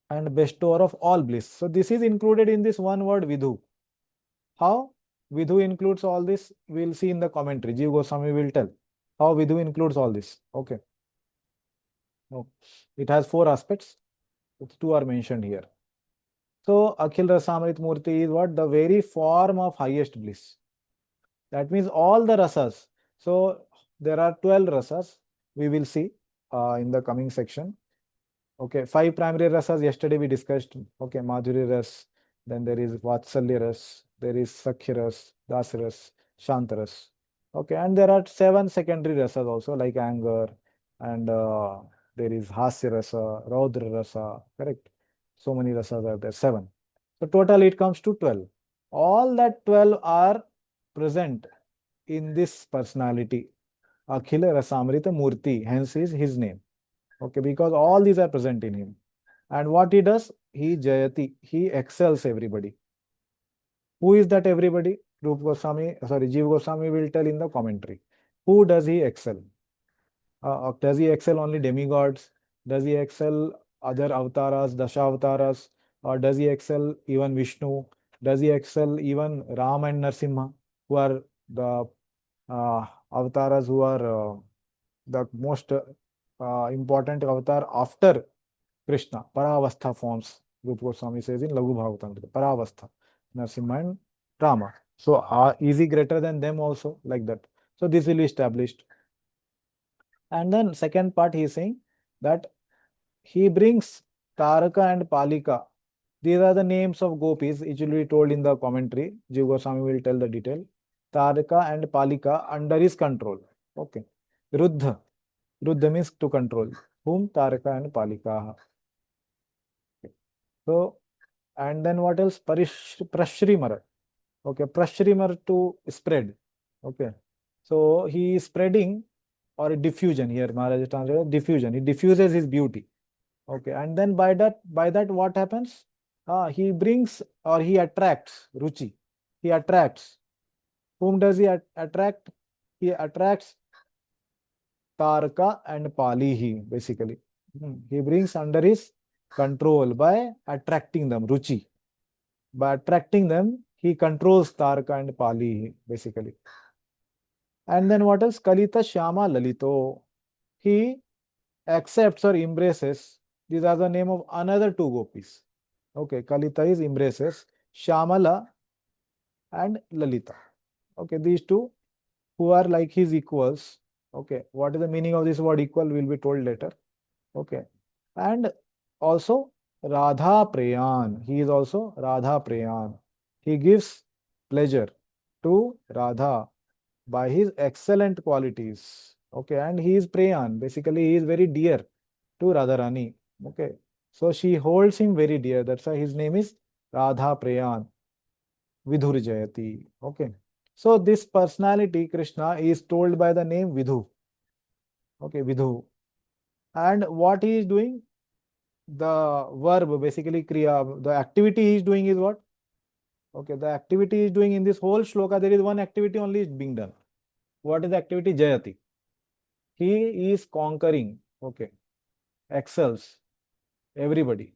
and bestower of all bliss. So this is included in this one word Vidhu. How Vidhu includes all this, we'll see in the commentary. Jiva Goswami will tell how Vidhu includes all this. Okay. No. It has 4 aspects. 2 are mentioned here. So Akhil Rasamrit Murti is what? The very form of highest bliss. That means all the rasas. So there are 12 rasas. We will see in the coming section. Okay, 5 primary rasas yesterday we discussed. Okay, Madhuri ras, then there is Vatsalya ras, there is Sakhya ras, Das ras, Shant ras. Okay, and there are 7 secondary rasas also like anger, and there is Hasya rasa, Raudra rasa, correct? So many rasas are there, 7. So total it comes to 12. All that 12 are present in this personality, Akhila Rasamrita Murti, hence is his name. Okay, because all these are present in him. And what he does? He Jayati, he excels everybody. Who is that everybody? Rupa Goswami, Jiva Goswami will tell in the commentary. Who does he excel? Does he excel only demigods? Does he excel other avatars, Dashavataras? Or does he excel even Vishnu? Does he excel even Ram and Narsimha, who are the avatars who are the most important avatar after Krishna? Paravastha forms, Rupa Goswami says in Laghu Bhagavatam, Paravastha, Narsimha and Rama. So is he greater than them also? Like that. So this will be established. And then second part he is saying that he brings Taraka and Palika. These are the names of gopis. It will be told in the commentary. Jiva Goswami will tell the detail. Taraka and Palika under his control. Okay. Ruddha. Ruddha means to control. Whom? Taraka and Palika. Okay. So, and then what else? Prashrimara. Okay. Prashrimara to spread. Okay. So he is spreading, or diffusion here. Maharaj translated diffusion. He diffuses his beauty. Okay. And then by that what happens? He brings, or he attracts Ruchi. He attracts. Whom does he attract? He attracts Taraka and Palihi, basically. He brings under his control by attracting them, Ruchi. By attracting them, he controls Taraka and Palihi, basically. And then what else? Kalita Shyama Lalito. He accepts or embraces. These are the name of another 2 gopis. Okay, Kalita is embraces Shyamala and Lalita. Okay, these 2 who are like his equals. Okay, what is the meaning of this word equal will be told later. Okay, and also Radha Prayan. He is also Radha Prayan. He gives pleasure to Radha by his excellent qualities. Okay, and he is Prayan. Basically, he is very dear to Radharani. Okay, so she holds him very dear. That's why his name is Radha Prayan. Vidhur Jayati. Okay. So this personality, Krishna, is told by the name Vidhu. Okay, Vidhu. And what he is doing? The verb, basically Kriya, the activity he is doing is what? Okay, the activity he is doing in this whole shloka, there is one activity only is being done. What is the activity? Jayati. He is conquering. Okay, excels everybody.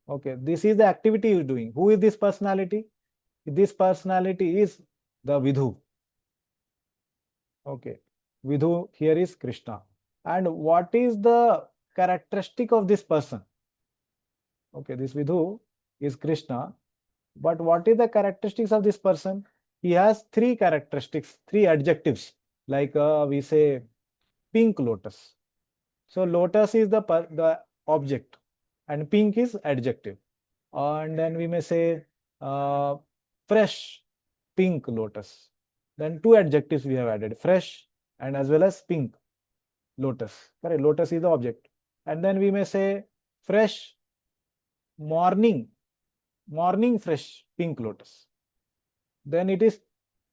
Okay, this is the activity he is doing. Who is this personality? This personality is the Vidhu. Okay, Vidhu here is Krishna. And what is the characteristic of this person? Okay, this Vidhu is Krishna. But what is the characteristics of this person? He has 3 characteristics, 3 adjectives. Like we say pink lotus. So lotus is the object and pink is adjective. And then we may say fresh pink lotus. Then 2 adjectives we have added, fresh and as well as pink lotus. Correct? Lotus is the object. And then we may say fresh morning fresh pink lotus. Then it is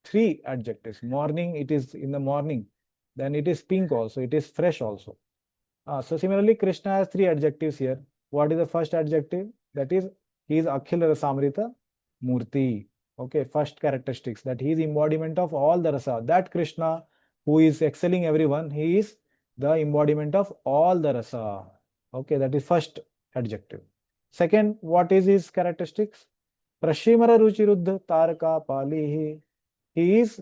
3 adjectives. Morning, it is in the morning. Then it is pink also. It is fresh also. So similarly, Krishna has 3 adjectives here. What is the first adjective? That is, he is Akhila Rasamrita Murti. Okay, first characteristics, that he is embodiment of all the rasa. That Krishna who is excelling everyone, he is the embodiment of all the rasa. Okay, that is first adjective. Second, what is his characteristics? Prashimara Ruchiruddha Taraka Palihi. He is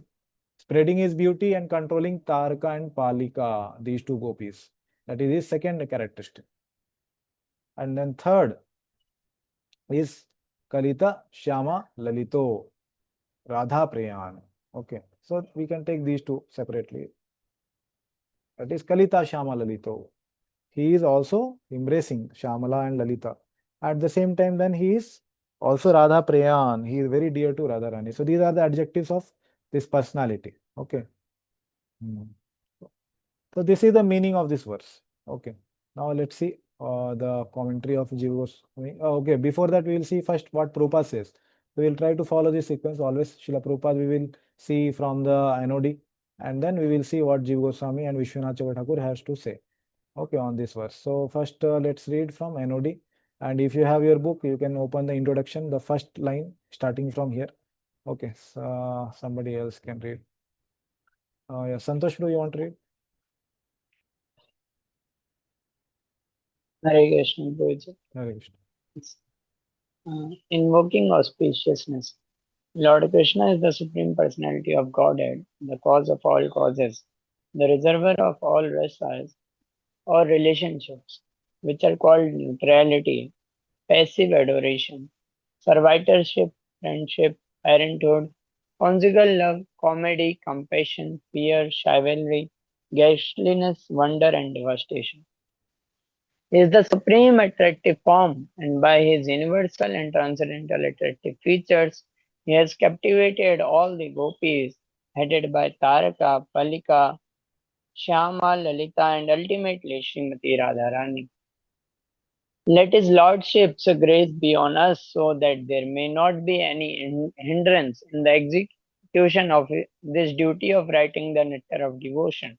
spreading his beauty and controlling Taraka and Palika, these two gopis. That is his second characteristic. And then third is Kalita Shyama Lalito, Radha Priyan. Okay, so we can take these two separately. That is Kalita Shyama Lalito. He is also embracing Shyamala and Lalita. At the same time, then he is also Radha Priyan. He is very dear to Radharani. So these are the adjectives of this personality. Okay. So this is the meaning of this verse. Okay. Now let's see the commentary of Jiva Goswami. Okay. Before that, we will see first what Prabhupada says. We will try to follow this sequence. Always Srila Prabhupada we will see from the NOD, and then we will see what Jiva Goswami and Vishwanath Chakravarti has to say. Okay, on this verse. So first let's read from NOD, and if you have your book, you can open the introduction, the first line starting from here. Okay, so somebody else can read. Yeah, Santosh Bro, you want to read? Hare Krishna, Guruji. Hare Krishna. Invoking auspiciousness. Lord Krishna is the Supreme Personality of Godhead, the cause of all causes, the reservoir of all rasas or relationships, which are called neutrality, passive adoration, servitorship, friendship, parenthood, conjugal love, comedy, compassion, fear, chivalry, ghastliness, wonder, and devastation. He is the supreme attractive form, and by his universal and transcendental attractive features, he has captivated all the gopis, headed by Taraka, Palika, Shyama, Lalita, and ultimately Srimati Radharani. Let his lordship's grace be on us so that there may not be any hindrance in the execution of this duty of writing the nectar of devotion.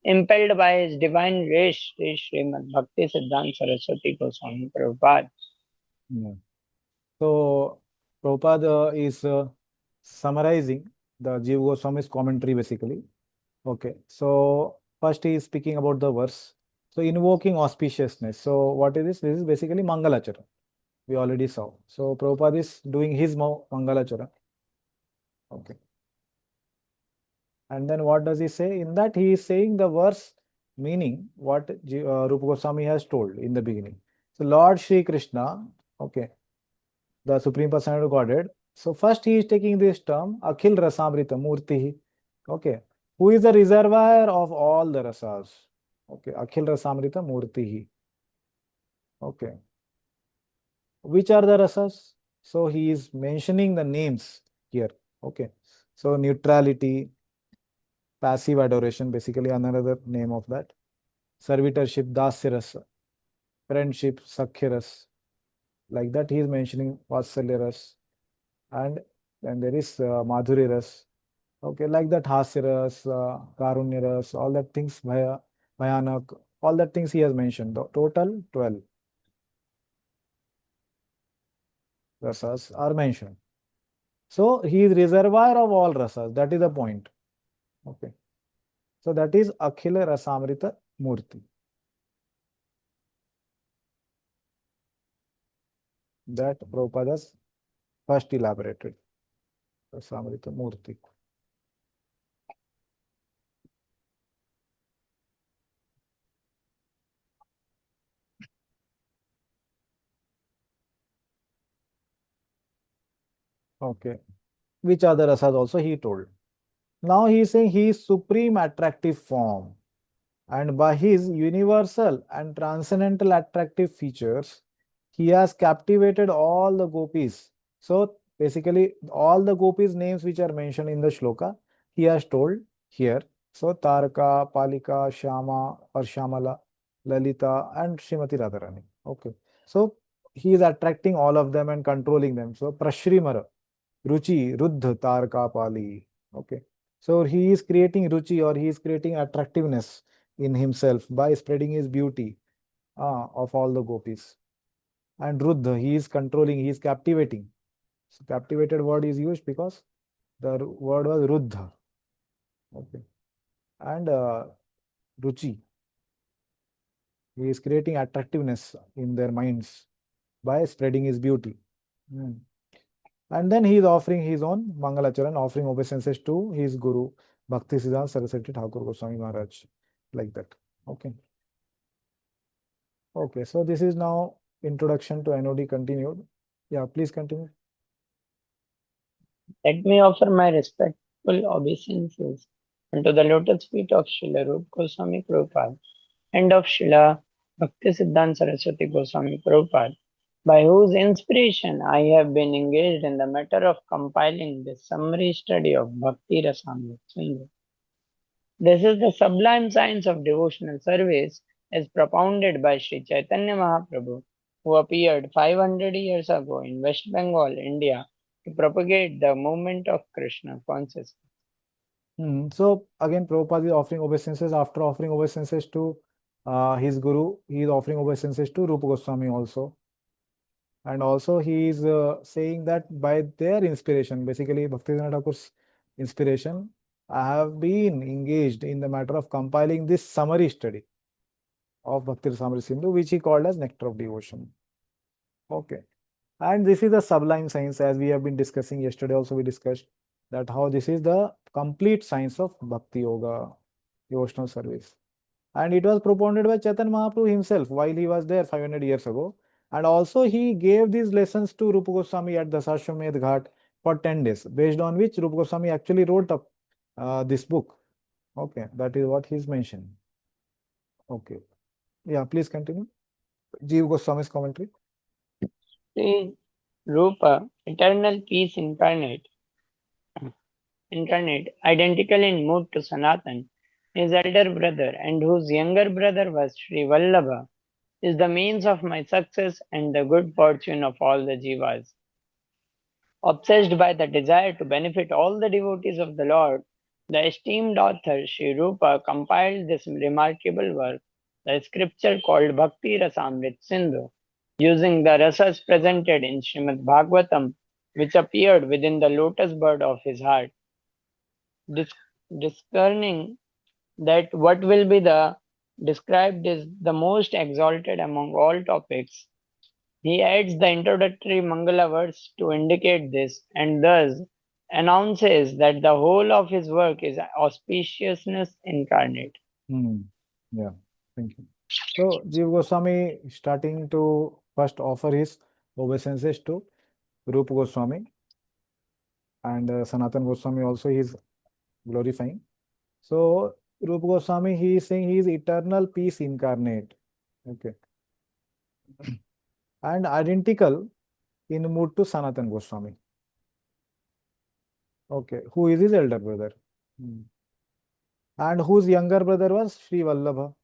Impelled by his divine grace, Srimad Bhaktivedanta Saraswati Goswami Prabhupada. Yeah. So Prabhupada is summarizing the Jiva Goswami's commentary basically. Okay, so first he is speaking about the verse. So invoking auspiciousness. So what is this? This is basically Mangalachara. We already saw. So Prabhupada is doing his Mangalachara. Okay. And then what does he say? In that he is saying the verse meaning what Rupa Goswami has told in the beginning. So Lord Shri Krishna, okay, the Supreme Personality of Godhead. So first he is taking this term, Akhil Rasamrita Murti. Okay. Who is the reservoir of all the rasas? Okay. Akhil Rasamrita Murti. Okay. Which are the rasas? So he is mentioning the names here. Okay. So neutrality, passive adoration, basically another name of that. Servitorship, Dasya rasa. Friendship, Sakhya rasa. Like that he is mentioning Vatsalya rasa. And then there is Madhuri rasa. Okay, like that Hasya rasa, Karunya rasa, all that things, Bhayanak, all that things he has mentioned. The total 12 rasas are mentioned. So he is reservoir of all rasas. That is the point. Okay. So that is Akhila Rasamrita Murti. That Prabhupada has first elaborated. Rasamrita Murti. Okay. Which other rasas also he told. Now he is saying he is supreme attractive form. And by his universal and transcendental attractive features, he has captivated all the gopis. So basically, all the gopis' names which are mentioned in the shloka, he has told here. So Taraka, Palika, Shyama or Shyamala, Lalita, and Srimati Radharani. Okay. So he is attracting all of them and controlling them. So Prashrimara, Ruchi, Ruddha, Taraka, Pali. Okay. So he is creating Ruchi or he is creating attractiveness in himself by spreading his beauty of all the gopis. And Ruddha, he is controlling, he is captivating. So captivated word is used because the word was Ruddha. Okay. And Ruchi. He is creating attractiveness in their minds by spreading his beauty. And then he is offering his own Mangalacharan, offering obeisances to his Guru, Bhaktisiddhanta Saraswati Thakur Goswami Maharaj, like that. Okay. Okay, so this is now introduction to NOD continued. Yeah, please continue. Let me offer my respectful obeisances unto the lotus feet of Srila Rupa Goswami Prabhupada and of Srila Bhaktisiddhanta Saraswati Goswami Prabhupada, by whose inspiration I have been engaged in the matter of compiling this summary study of Bhakti Rasamrita Sindhu. This is the sublime science of devotional service as propounded by Sri Chaitanya Mahaprabhu, who appeared 500 years ago in West Bengal, India, to propagate the movement of Krishna consciousness. So again, Prabhupada is offering obeisances. After offering obeisances to his Guru, he is offering obeisances to Rupa Goswami also. And also he is saying that by their inspiration, basically Bhaktivedanta Thakur's inspiration, I have been engaged in the matter of compiling this summary study of Bhakti Rasamrita Sindhu, which he called as Nectar of Devotion. Okay. And this is the sublime science, as we have been discussing yesterday. Also, we discussed that how this is the complete science of Bhakti Yoga, devotional service. And it was propounded by Chaitanya Mahaprabhu himself while he was there 500 years ago. And also, he gave these lessons to Rupa Goswami at the Dasashwamedh Ghat for 10 days, based on which Rupa Goswami actually wrote up this book. Okay, that is what he's mentioned. Okay. Yeah, please continue. Jeev Goswami's commentary. Sri Rupa, eternal peace incarnate, identical in mood to Sanatan, his elder brother, and whose younger brother was Sri Vallabha, is the means of my success and the good fortune of all the jivas. Obsessed by the desire to benefit all the devotees of the Lord, the esteemed author Sri Rupa compiled this remarkable work, the scripture called Bhakti Rasamrita Sindhu, using the rasas presented in Srimad Bhagavatam, which appeared within the lotus bud of his heart. Discerning that what will be described is the most exalted among all topics, he adds the introductory Mangala verse to indicate this, and thus announces that the whole of his work is auspiciousness incarnate. Yeah, thank you. So, Jeev Goswami starting to first offer his obeisances to Rupa Goswami, and Sanatan Goswami also he is glorifying. So, Rupa Goswami, he is saying he is eternal peace incarnate. Okay. And identical in mood to Sanatan Goswami. Okay. Who is his elder brother? And whose younger brother was Sri Vallabha.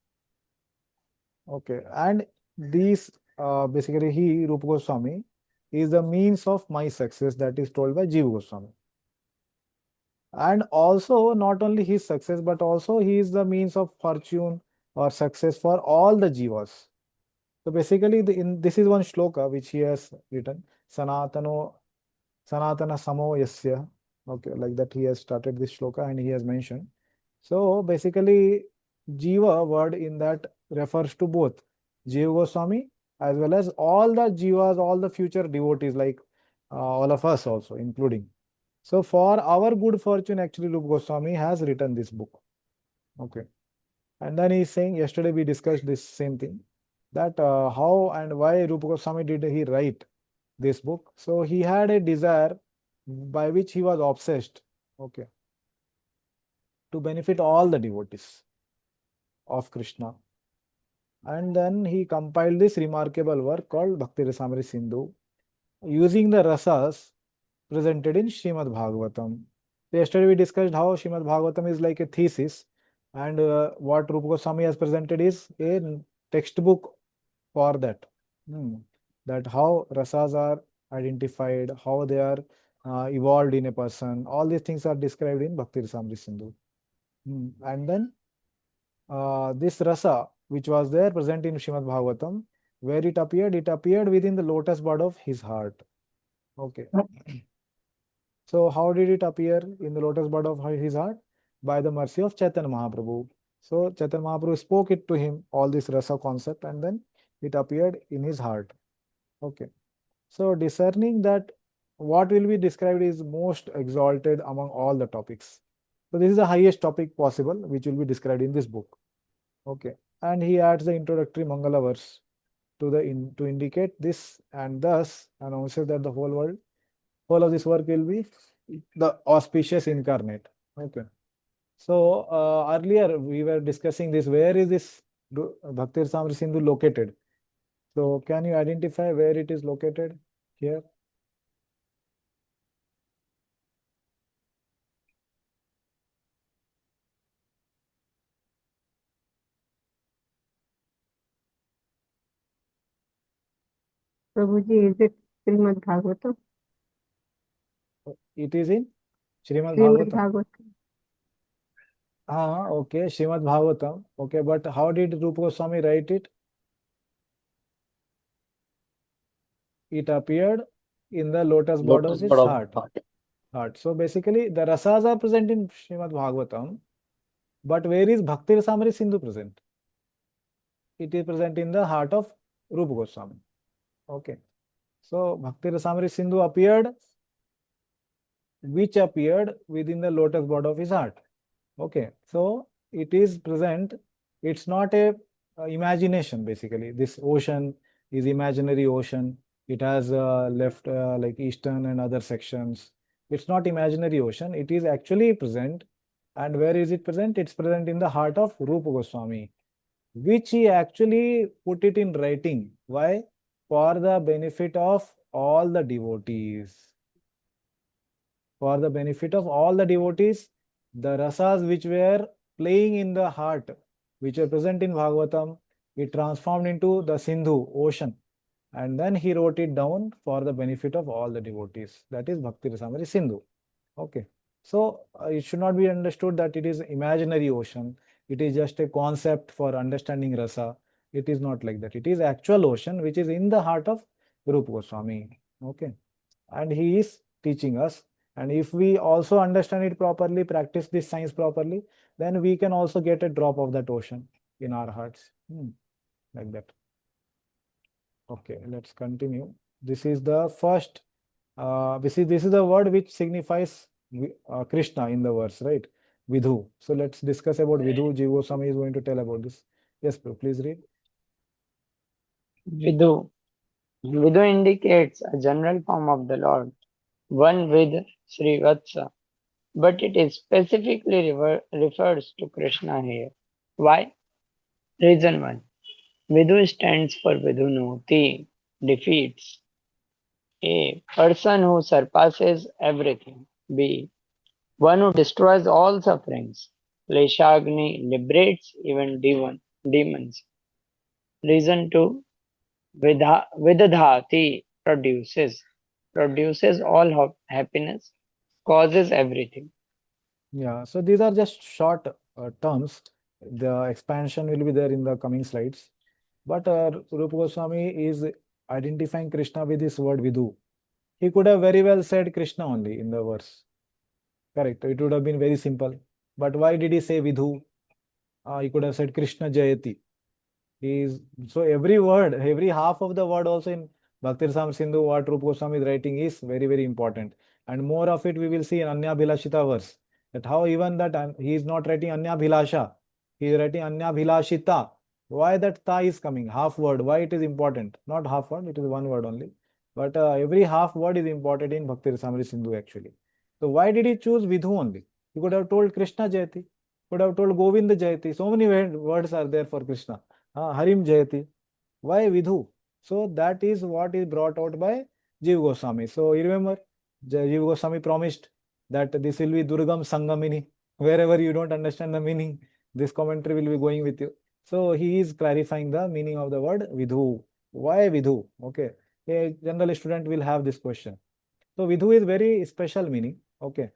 Okay. And these basically he, Rupa Goswami, is the means of my success, that is told by Jeev Goswami. And also not only his success, but also he is the means of fortune or success for all the jivas. So basically, this is one shloka which he has written, Sanatana Samo Yasya. Okay, like that he has started this shloka and he has mentioned. So basically, Jiva word in that refers to both Jiva Goswami as well as all the Jivas, all the future devotees, like all of us also, including. So for our good fortune, actually, Rupa Goswami has written this book. Okay. And then he's saying, yesterday we discussed this same thing, that how and why Rupa Goswami did he write this book. So he had a desire by which he was obsessed, okay, to benefit all the devotees of Krishna. And then he compiled this remarkable work called Bhakti Rasamrita Sindhu, using the rasas presented in Srimad Bhagavatam. So yesterday we discussed how Srimad Bhagavatam is like a thesis, and what Rupa Goswami has presented is a textbook for that. That how rasas are identified, how they are evolved in a person. All these things are described in Bhakti Rasamrita Sindhu. And then this rasa, which was there present in Srimad Bhagavatam, where it appeared within the lotus bud of his heart. Okay. So how did it appear in the lotus bud of his heart? By the mercy of Chaitanya Mahaprabhu. So Chaitanya Mahaprabhu spoke it to him, all this rasa concept, and then it appeared in his heart. Okay. So discerning that what will be described is most exalted among all the topics. So this is the highest topic possible, which will be described in this book. Okay. And he adds the introductory Mangala verse to indicate this, and thus announces that the whole of this work will be the auspicious incarnate. Okay. So earlier we were discussing this. Where is this Bhakti Rasamrita Sindhu located? So can you identify where it is located here? Prabhuji, is it Srimad Bhagavatam? It is in Srimad Srimad Bhagavatam. Bhagavatam. Okay, Srimad Bhagavatam. Okay, but how did Rupa Goswami write it? It appeared in the lotus bud of his heart. So basically, the rasas are present in Srimad Bhagavatam, but where is Bhakti Rasamrita Sindhu present? It is present in the heart of Rupa Goswami. Okay. So Bhakti Rasamrita Sindhu appeared, which appeared within the lotus bud of his heart. Okay. So it is present. It's not a imagination, basically. This ocean is imaginary ocean. It has left like eastern and other sections. It's not imaginary ocean. It is actually present. And where is it present? It's present in the heart of Rupa Goswami, which he actually put it in writing. Why? For the benefit of all the devotees. For the benefit of all the devotees, the rasas which were playing in the heart, which were present in Bhagavatam, it transformed into the Sindhu, ocean. And then he wrote it down for the benefit of all the devotees. That is Bhakti Rasamrita Sindhu. Okay. So it should not be understood that it is imaginary ocean. It is just a concept for understanding rasa. It is not like that. It is actual ocean which is in the heart of Rupa Goswami. Okay. And he is teaching us. And if we also understand it properly, practice this science properly, then we can also get a drop of that ocean in our hearts. Like that. Okay, let's continue. This is the first, this is the word which signifies Krishna in the verse, right? Vidhu. So let's discuss about Vidhu. Jiva Goswami is going to tell about this. Yes, please read. Vidu. Vidu indicates a general form of the Lord, one with Srivatsa, but it is specifically refers to Krishna here. Why? Reason 1. Vidu stands for Vidunuti, defeats. A. Person who surpasses everything. B. One who destroys all sufferings. Kleshagni liberates even demons. Reason 2. Vidadhati produces all happiness, causes everything. Yeah, so these are just short terms. The expansion will be there in the coming slides. But Rupa Goswami is identifying Krishna with this word Vidhu. He could have very well said Krishna only in the verse. Correct. It would have been very simple. But why did he say Vidhu? He could have said Krishna Jayati. So every word, every half of the word also in Bhakti Rasamrita Sindhu, what Rupa Goswami is writing is very, very important. And more of it we will see in Anya Bhilashita verse. That how even that he is not writing Anya Bhilasha, he is writing Anya Bhilashita. Why that ta is coming? Half word. Why it is important? Not half word, it is one word only. But every half word is important in Bhakti Rasamrita Sindhu actually. So why did he choose Vidhu only? He could have told Krishna Jayati, could have told Govinda Jayati. So many words are there for Krishna. Harim Jayati. Why Vidhu? So that is what is brought out by Jiva Goswami. So you remember, Jiva Goswami promised that this will be Durgam Sangamini. Wherever you don't understand the meaning, this commentary will be going with you. So he is clarifying the meaning of the word Vidhu. Why Vidhu? Okay. A general student will have this question. So Vidhu is very special meaning. Okay.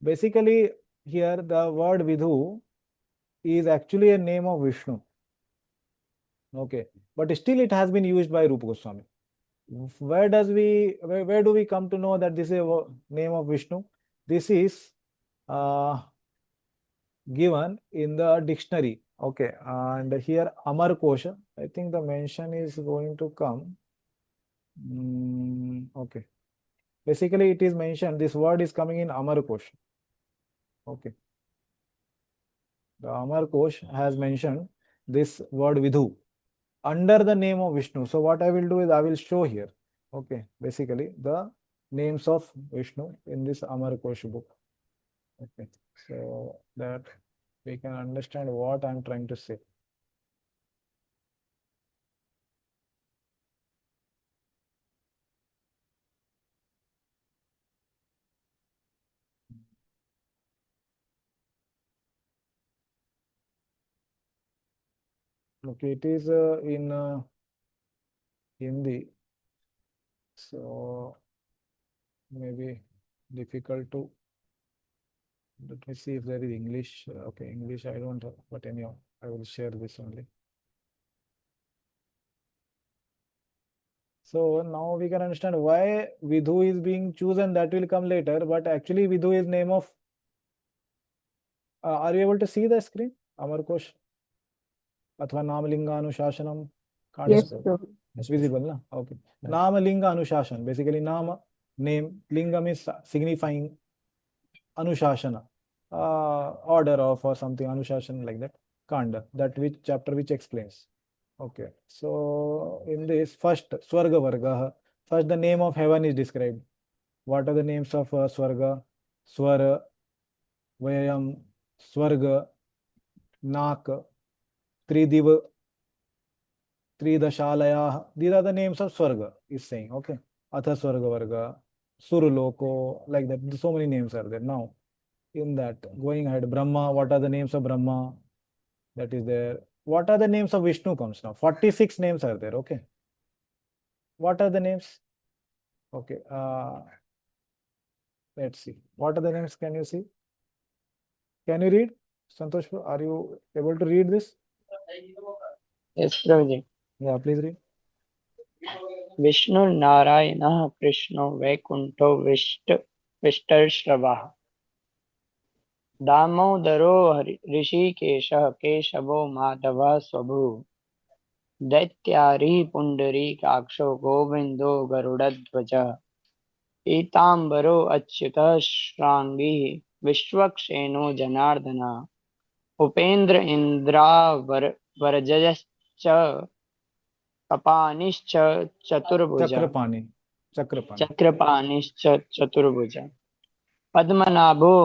Basically, here the word Vidhu is actually a name of Vishnu. Okay, but still it has been used by Rupa Goswami. Where do we come to know that this is a name of Vishnu? This is given in the dictionary. Okay, and here Amar Kosha, I think the mention is going to come. Okay, basically it is mentioned, this word is coming in Amar Kosha. Okay, the Amar Kosha has mentioned this word Vidhu under the name of Vishnu. So what I will do is I will show here. Okay, basically the names of Vishnu in this Amar Kosha book. Okay, so that we can understand what I am trying to say. Okay, it is in Hindi, so maybe difficult to. Let me see if there is English. Okay, English I don't have, but anyhow, I will share this only. So now we can understand why Vidhu is being chosen. That will come later, but actually Vidhu is name of. Are you able to see the screen? Amarkosh अथवा नामलिंग अनुशासनम can't Yes, spell. Prabhu. It's visible, na? Okay. Yes. Namalinga Anushasana. Basically, Nama, name, Lingam is signifying Anushasana, order of or something, Anushasana like that. Kanda, that which chapter which explains. Okay. So, in this first, Swarga Varga, first the name of heaven is described. What are the names of Swarga? Swara, Vayam, Swarga, Nak, Tridiva, Tridashalaya. These are the names of Swarga, is saying. Okay. Atha Swarga Varga, Suruloko, like that. So many names are there. Now, in that, going ahead, Brahma, what are the names of Brahma? That is there. What are the names of Vishnu comes now? 46 names are there. Okay. What are the names? Okay. Let's see. What are the names? Can you see? Can you read? Santosh, are you able to read this? Yes, Prabhuji. Yeah, please read. Vishnu नारायणः कृष्णो वैकुण्ठो विष्टर्श्रवः दामोदरो ऋषिकेशः केशवो माधवः स्वभुः दैत्यारिः पुण्डरीकाक्षो गोविन्दो गरुडध्वजः पीताम्बरो अच्युतः श्राङ्गिः विश्वक्सेनो जनार्दनः उपेन्द्र इन्द्रावरजश्च कपानिश्च चतुर्भुज चक्रपाणिश्च चतुर्भुज पद्मनाभो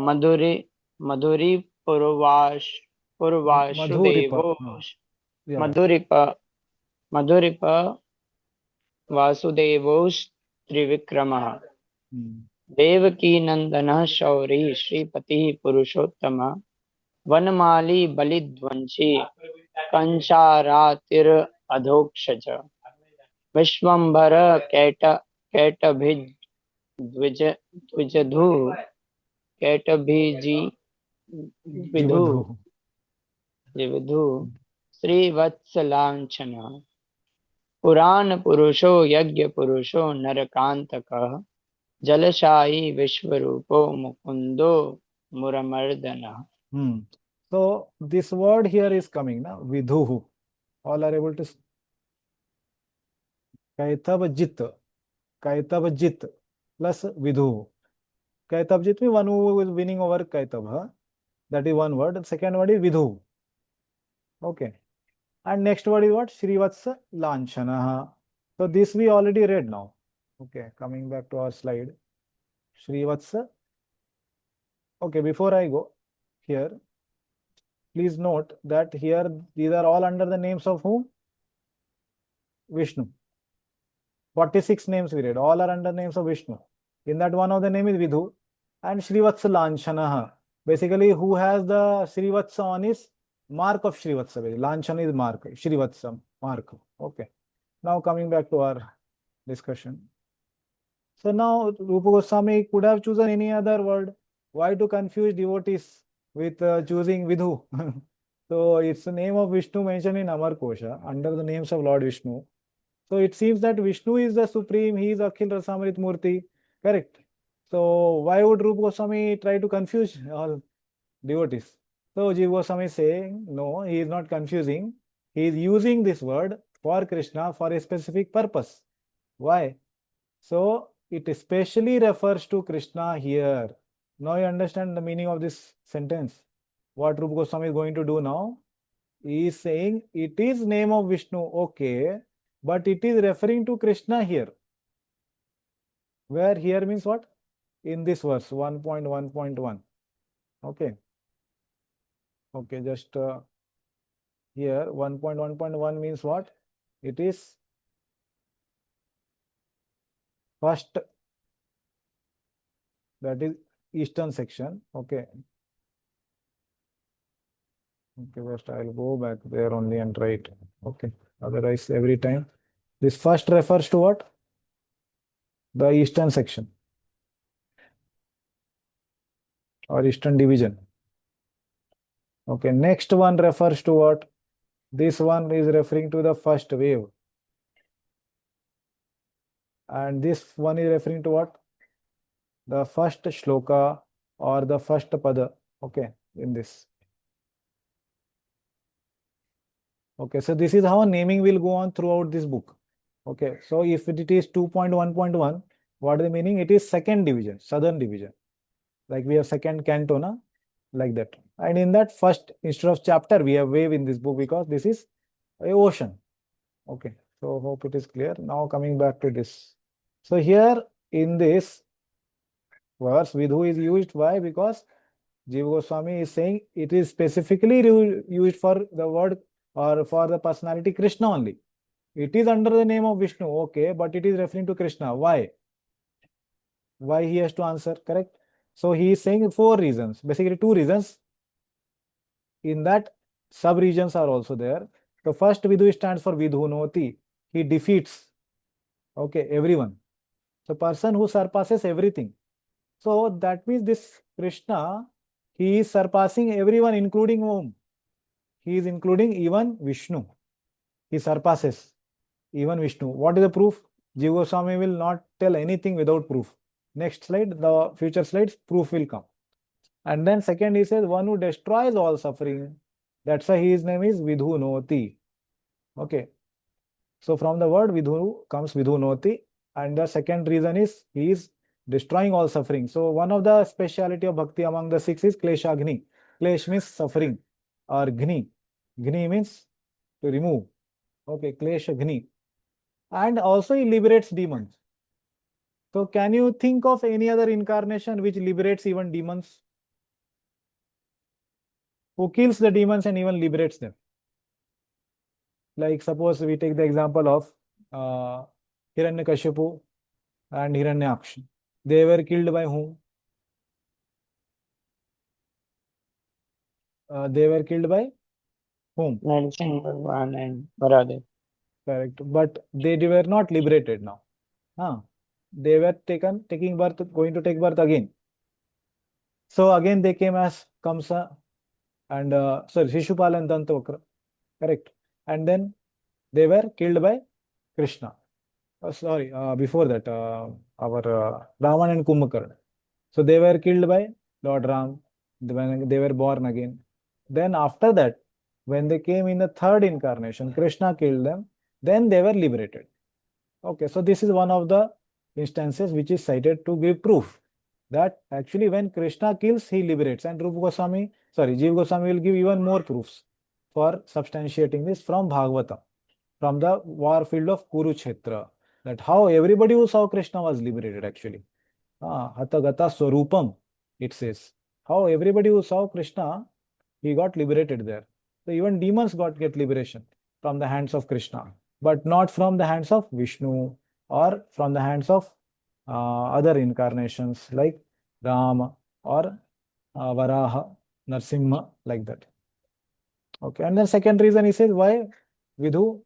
मधुरी पूर्वाशुदेवो मधुरिप वासुदेवोस्त्रिविक्रमः देवकीनन्दनः शौरिः श्रीपतिः पुरुषोत्तमः वनमाली बलिध्वंसी कंसारातिरधोक्षज विश्वम्भर द्विजधु कैटभिजी विधु श्रीवत्सलांछनः पुराण पुरुषो यज्ञ पुरुषो नरकांतकः जलशायी विश्वरूपो मुकुंदो मुरमर्दनः. So this word here is coming now, Vidhuhu. All are able to. Kaitabjit plus Vidhu. Kaitabjit means one who is winning over Kaitabha. That is one word. And second word is Vidhu. Okay. And next word is what? Srivatsa Lanchanaha. So this we already read now. Okay. Coming back to our slide. Srivatsa. Okay. Before I go here, please note that here these are all under the names of whom? Vishnu. 46 names we read, all are under names of Vishnu. In that one of the name is Vidhu and Srivatsa Lanchanaha. Basically, who has the Srivatsa on his mark of Srivatsa. Lanchana is mark, Srivatsa mark. Okay. Now coming back to our discussion. So now Rupa Goswami could have chosen any other word. Why to confuse devotees with choosing Vidhu? So it's the name of Vishnu mentioned in Amar Kosha under the names of Lord Vishnu. So it seems that Vishnu is the supreme, he is Akhil Rasamrit Murti, correct? So why would Rupa Goswami try to confuse all devotees. So Jiva Goswami is saying, no, he is not confusing. He is using this word for Krishna for a specific purpose. Why? So it especially refers to Krishna here. Now you understand the meaning of this sentence. What Rupa Goswami is going to do now? He is saying it is name of Vishnu, okay, but it is referring to Krishna here. Where here means what? In this verse 1.1.1. Okay. Okay, just here 1.1.1 means what? It is first, that is eastern section. Okay. Okay, first I'll go back there only and write. Okay. Otherwise, every time. This first refers to what? The eastern section or eastern division. Okay. Next one refers to what? This one is referring to the first wave. And this one is referring to what? The first shloka or the first pada. Okay. In this. Okay, so this is how naming will go on throughout this book. Okay, so if it is 2.1.1, what is the meaning? It is second division, southern division. Like we have second canto, na? Like that. And in that first, instead of chapter, we have wave in this book because this is a ocean. Okay, so hope it is clear. Now coming back to this. So here in this verse, Vidhu is used. Why? Because Jiva Goswami is saying it is specifically used for the word or for the personality Krishna only. It is under the name of Vishnu, okay, but it is referring to Krishna. Why? Why he has to answer, correct? So he is saying 4 reasons, basically 2 reasons. In that, sub-regions are also there. The first Vidhu stands for Vidhunoti. He defeats, okay, everyone. The person who surpasses everything. So that means this Krishna, he is surpassing everyone, including whom? He is including even Vishnu. He surpasses even Vishnu. What is the proof? Jiva Goswami will not tell anything without proof. Next slide, the future slides, proof will come. And then second, he says, one who destroys all suffering. That's why his name is Vidhunoti. Okay. So from the word Vidhu comes Vidhunoti. And the second reason is he is destroying all suffering. So one of the speciality of bhakti among the 6 is Kleshagni. Klesh means suffering or Gni. Gni means to remove. Okay, Kleshagni. And also he liberates demons. So can you think of any other incarnation which liberates even demons? Who kills the demons and even liberates them? Like suppose we take the example of Hiranyakashipu and Hiranyaksha. They were killed by whom? They were killed by whom? Narasimha Bhagwan and Varadev. Correct. But they were not liberated now. They were taking birth, going to take birth again. So again they came as Kamsa and Shishupal and Dantavakra. Correct. And then they were killed by Krishna. Before that, our Ravan and Kumbhakarna. So they were killed by Lord Ram when they were born again. Then after that, when they came in the third incarnation, Krishna killed them. Then they were liberated. Okay, so this is one of the instances which is cited to give proof that actually when Krishna kills, he liberates. And Jiva Goswami will give even more proofs for substantiating this from Bhagavatam, from the war field of Kurukshetra, that how everybody who saw Krishna was liberated actually. Hatagata Swarupam, it says. How everybody who saw Krishna, he got liberated there. So even demons get liberation from the hands of Krishna, but not from the hands of Vishnu or from the hands of other incarnations like Rama or Varaha, Narsimha, like that. Okay, and then second reason he says why Vidhu,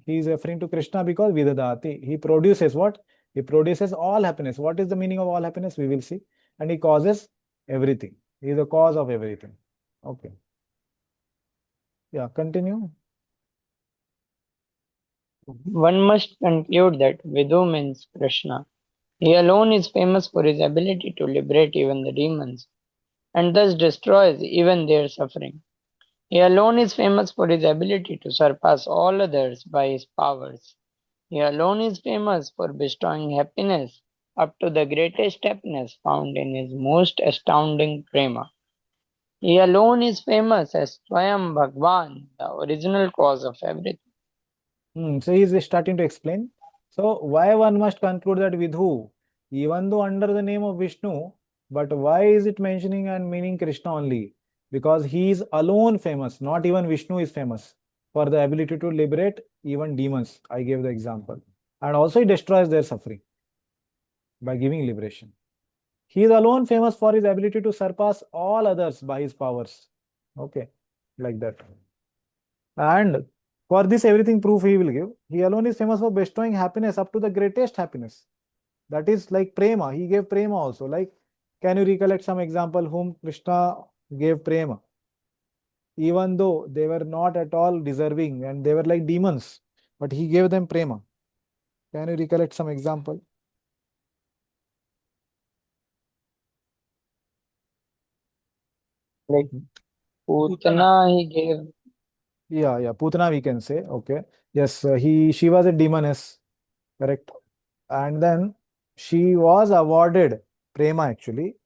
he is referring to Krishna because Vidadati, he produces what? He produces all happiness. What is the meaning of all happiness? We will see. And he causes everything. He is the cause of everything. Okay. Yeah, continue. One must conclude that Vidhu means Krishna. He alone is famous for his ability to liberate even the demons and thus destroys even their suffering. He alone is famous for his ability to surpass all others by his powers. He alone is famous for bestowing happiness up to the greatest happiness found in his most astounding prema. He alone is famous as Swayam Bhagavan, the original cause of everything. So he is starting to explain. So why one must conclude that with who? Even though under the name of Vishnu, but why is it mentioning and meaning Krishna only? Because he is alone famous, not even Vishnu is famous for the ability to liberate even demons. I gave the example. And also he destroys their suffering by giving liberation. He is alone famous for his ability to surpass all others by his powers. Okay, like that. And for this everything proof he will give. He alone is famous for bestowing happiness up to the greatest happiness. That is like prema. He gave prema also. Like, can you recollect some example whom Krishna gave prema? Even though they were not at all deserving and they were like demons, but he gave them prema. Can you recollect some example? Like Putana, he gave. Yeah, Putana we can say. Okay. Yes, she was a demoness, correct? And then she was awarded prema actually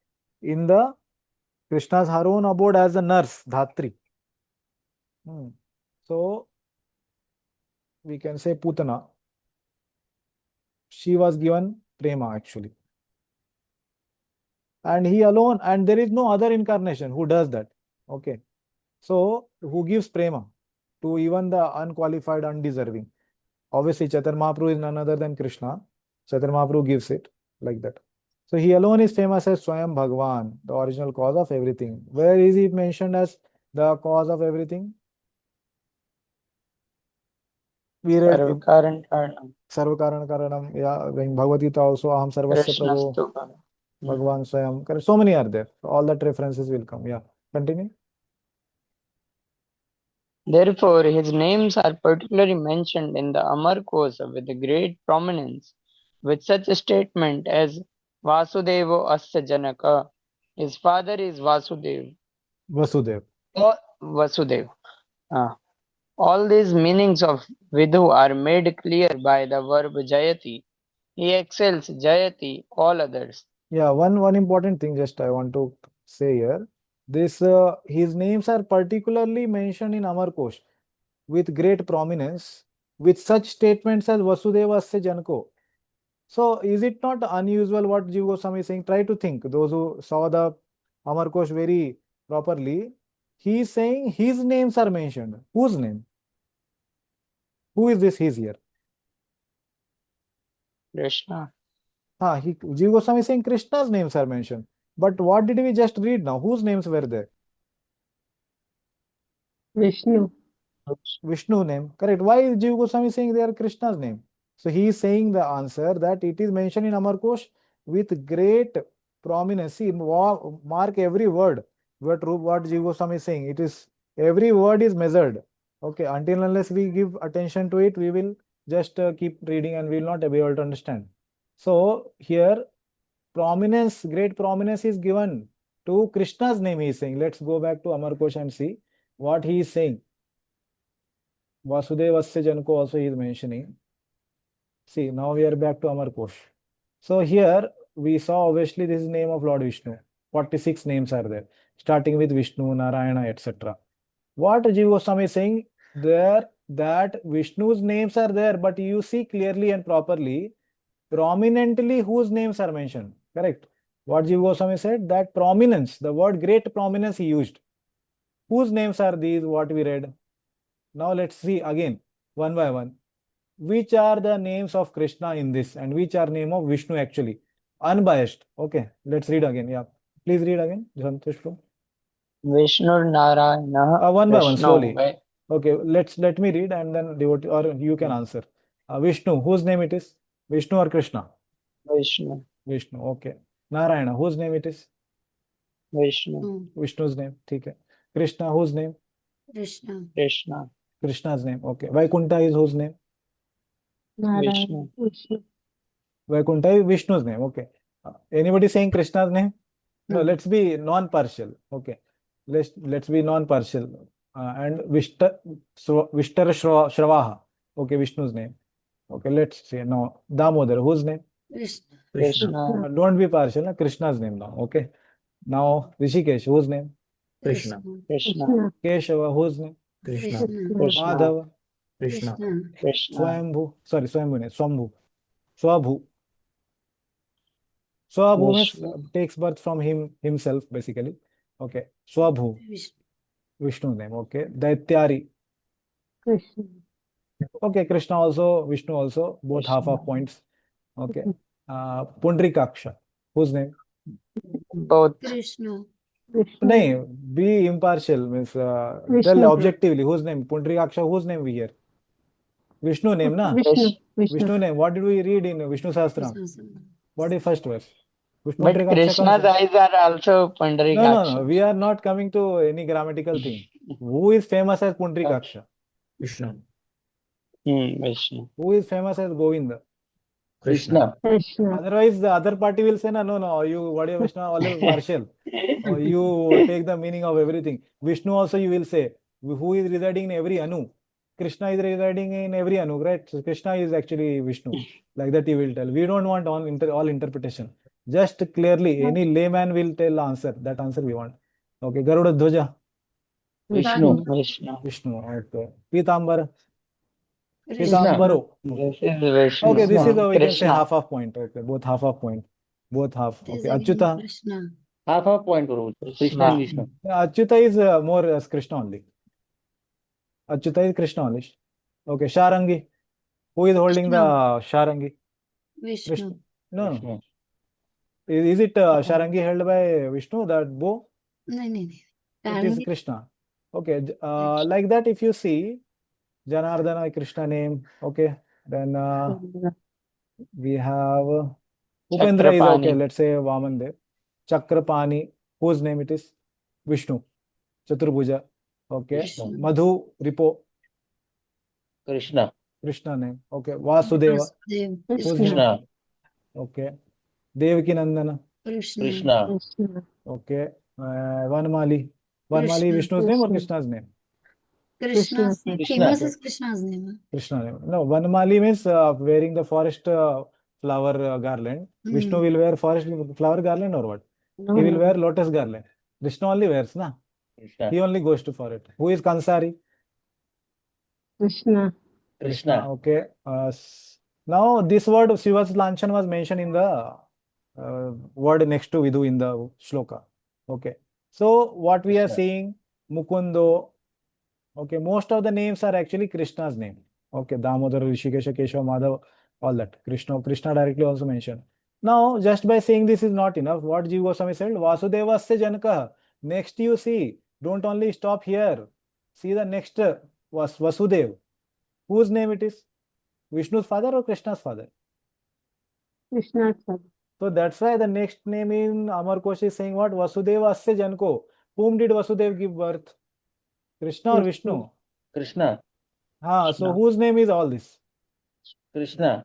in the Krishna's her own abode as a nurse, Dhatri. So we can say Putana. She was given prema actually. And he alone, and there is no other incarnation who does that. Okay. So who gives prema to even the unqualified, undeserving? Obviously, Chaitanya Mahaprabhu is none other than Krishna. Chaitanya Mahaprabhu gives it like that. So he alone is famous as Swayam Bhagavan, the original cause of everything. Where is he mentioned as the cause of everything? We read Sarvakaran Karanam. Sarvakaran Karanam. Yeah, in Bhagavad Gita also, Aham Sarvasya Prabhu, Krishnastu Karanam. Bhagavan Swayam. Correct. So many are there. So all that references will come. Yeah. Continue. Therefore, his names are particularly mentioned in the Amar Kosa with great prominence, with such a statement as Vasudevo Asya Janaka. His father is Vasudev. Vasudev. Or Vasudev. All these meanings of Vidhu are made clear by the verb Jayati. He excels Jayati all others. Yeah, one important thing just I want to say here. This his names are particularly mentioned in Amar Kosh with great prominence, with such statements as Vasudeva Asya Janko. So is it not unusual what Jiva Goswami is saying? Try to think, those who saw the Amar Kosh very properly. He is saying his names are mentioned. Whose name? Who is this his here? Krishna. Jiva Goswami is saying Krishna's names are mentioned. But what did we just read now? Whose names were there? Vishnu. Vishnu name. Correct. Why is Jiva Goswami saying they are Krishna's name? So he is saying the answer that it is mentioned in Amar Kosh with great prominence. See, mark every word. What Jiva Goswami is saying. It is every word is measured. Okay. Until unless we give attention to it, we will just keep reading and we will not be able to understand. So here, prominence, great prominence is given to Krishna's name. He is saying. Let's go back to Amar Kosh and see what he is saying. Vasudevasya Janko also he is mentioning. See, now we are back to Amar Kosh. So here we saw obviously this is name of Lord Vishnu. 46 names are there, starting with Vishnu, Narayana, etc. What Jiva Goswami is saying there that Vishnu's names are there, but you see clearly and properly, prominently whose names are mentioned. Correct. What Jiva Goswami said that prominence, the word great prominence he used. Whose names are these? What we read. Now let's see again, one by one. Which are the names of Krishna in this and which are name of Vishnu actually? Unbiased. Okay, let's read again. Yeah, please read again. Vishnu Narayana. One by one, slowly. Vishnu. Okay, let me read and then devotee or you can answer. Vishnu, whose name it is? Vishnu or Krishna? Vishnu. Vishnu. Okay. Narayana, whose name it is? Vishnu. Vishnu's name. Okay. Krishna, whose name? Krishna. Krishna. Krishna's name. Okay. Vaikuntha is whose name? Vishnu. Vishnu. Vaikuntha is Vishnu's name. Okay. Anybody saying Krishna's name? No, let's be non-partial. Okay, let's be non-partial. And Vishtar Shravaha. Okay, Vishnu's name. Okay, let's say now Damodar. Whose name? Krishna. Krishna. Don't be partial. Na? Krishna's name now. Okay. Now Rishikesh. Whose name? Krishna. Krishna. Keshava. Whose name? Krishna. Krishna. Madhava. Krishna. Krishna. Swambhu. Sorry, Swambhu name. Swambhu. Swabhu. Swabhu means Vishnu. takes birth from himself basically. Okay. Swabhu. Vishnu. Vishnu name. Okay. Daityari. Krishna. Okay. Krishna also. Vishnu also. Both half of points. Okay. Pundrikaksha. Whose name? Both. Krishna. No, be impartial. Means tell Vishnu. objectively. Whose name? Pundrikaksha. Whose name we hear? Vishnu name, na? Vishnu name. What did we read in Vishnu Sahasram? What is first verse? But Pundrikaksha Krishna's eyes are also Pundarikaksha. No. We are not coming to any grammatical thing. Who is famous as Pundrikaksha? Vishnu. Vishnu. Who is famous as Govinda? Krishna. Krishna. Otherwise, the other party will say, no, you, what is Vishnu, always partial. Or you take the meaning of everything. Vishnu also you will say, who is residing in every Anu? Krishna is residing in every Anu, right? So Krishna is actually Vishnu. Like that you will tell. We don't want all interpretation. Just clearly, any layman will tell answer. That answer we want. Okay, Garuda Dhwaja. Vishnu. Vishnu. Vishnu. Okay. Pitambara. Krishna. Pitambaro. This is Vishnu. Okay, this is we can say Krishna. half of point. Okay, both half of point. Both half. It is Okay, again Achyuta. Krishna. Half a point, Guru. Krishna and Vishnu. Achyuta is more as Krishna only. Achyuta is Krishna only. Okay, Sharangi. Who is holding the Sharangi? Vishnu. No. Vishnu. Is it Sharangi held by Vishnu, that bow? No. It is Krishna. Okay, like that if you see, Janardana, Krishna name. Okay, then we have Upendra is okay, Chakrapani. let's say Vaman Dev. Chakrapani, whose name it is? Vishnu. Chaturbhuja. Okay. Vishnu. Madhu, Ripo, Krishna. Krishna name. Okay. Vasudeva, Vasudev. whose name? Krishna. Okay. Devaki Nandana. Krishna. Krishna. Okay. Vanmali. Vanmali, Krishna. Vishnu's name or Krishna's name? Krishna's Krishna. famous is Krishna's name. Krishna name. No, Vanmali means wearing the forest flower garland. Vishnu will wear forest flower garland or what? He will wear lotus garland. Vishnu only wears, na? Krishna. He only goes to forest. Who is Kansari? Krishna. Krishna. Okay. Now this word Sivas Lanchan was mentioned in the word next to Vidu in the shloka. Okay. So what we are Krishna. seeing, Mukundo. Okay. Most of the names are actually Krishna's name. Okay. Damodar, Rishikesha, Keshava, Madhava, all that. Krishna directly also mentioned. Now, just by saying this is not enough. What Jiva Goswami said, Vasudevasya Janaka. Next you see, don't only stop here. See the next was Vasudev. Whose name it is? Vishnu's father or Krishna's father? Krishna's father. So that's why the next name in Amar Kosh is saying what? Vasudevasya Janko. Whom did Vasudev give birth? Krishna or Vishnu? Krishna. So whose name is all this? Krishna.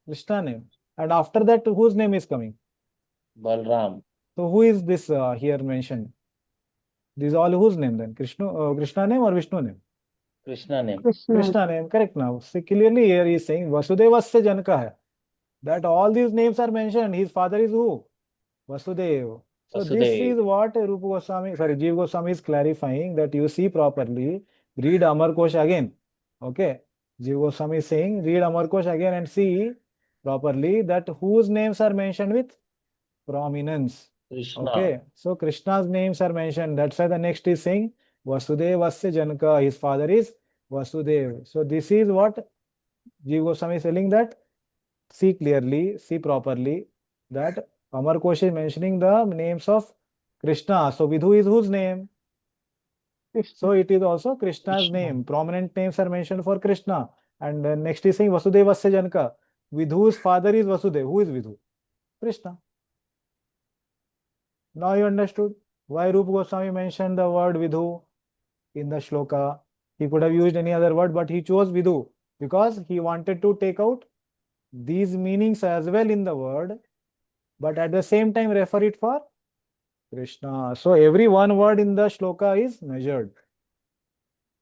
Krishna name. And after that, whose name is coming? Balram. So who is this here mentioned? This is all whose name then? Krishna name or Vishnu name? Krishna name. Krishna name, correct now. So clearly here he is saying Vasudevasya Janaka hai. That all these names are mentioned. His father is who? Vasudev. So this Vasudev. is what Jiva Goswami is clarifying, that you see properly. Read Amar Kosh again. Okay. Jiva Goswami is saying read Amar Kosh again and see properly that whose names are mentioned with prominence. Krishna. Okay. So Krishna's names are mentioned. That's why the next is saying Vasudevasya Janaka. His father is Vasudev. So this is what Jiva Goswami is telling, that see clearly, see properly, that Amar Kosh is mentioning the names of Krishna. So Vidhu is whose name? So it is also Krishna's name. Prominent names are mentioned for Krishna. And then next is saying Vasudevasya Janaka. Vidhu's father is Vasudev. Who is Vidhu? Krishna. Now you understood why Rupa Goswami mentioned the word Vidhu in the shloka. He could have used any other word, but he chose Vidhu because he wanted to take out these meanings as well in the word, but at the same time refer it for Krishna. So every one word in the shloka is measured.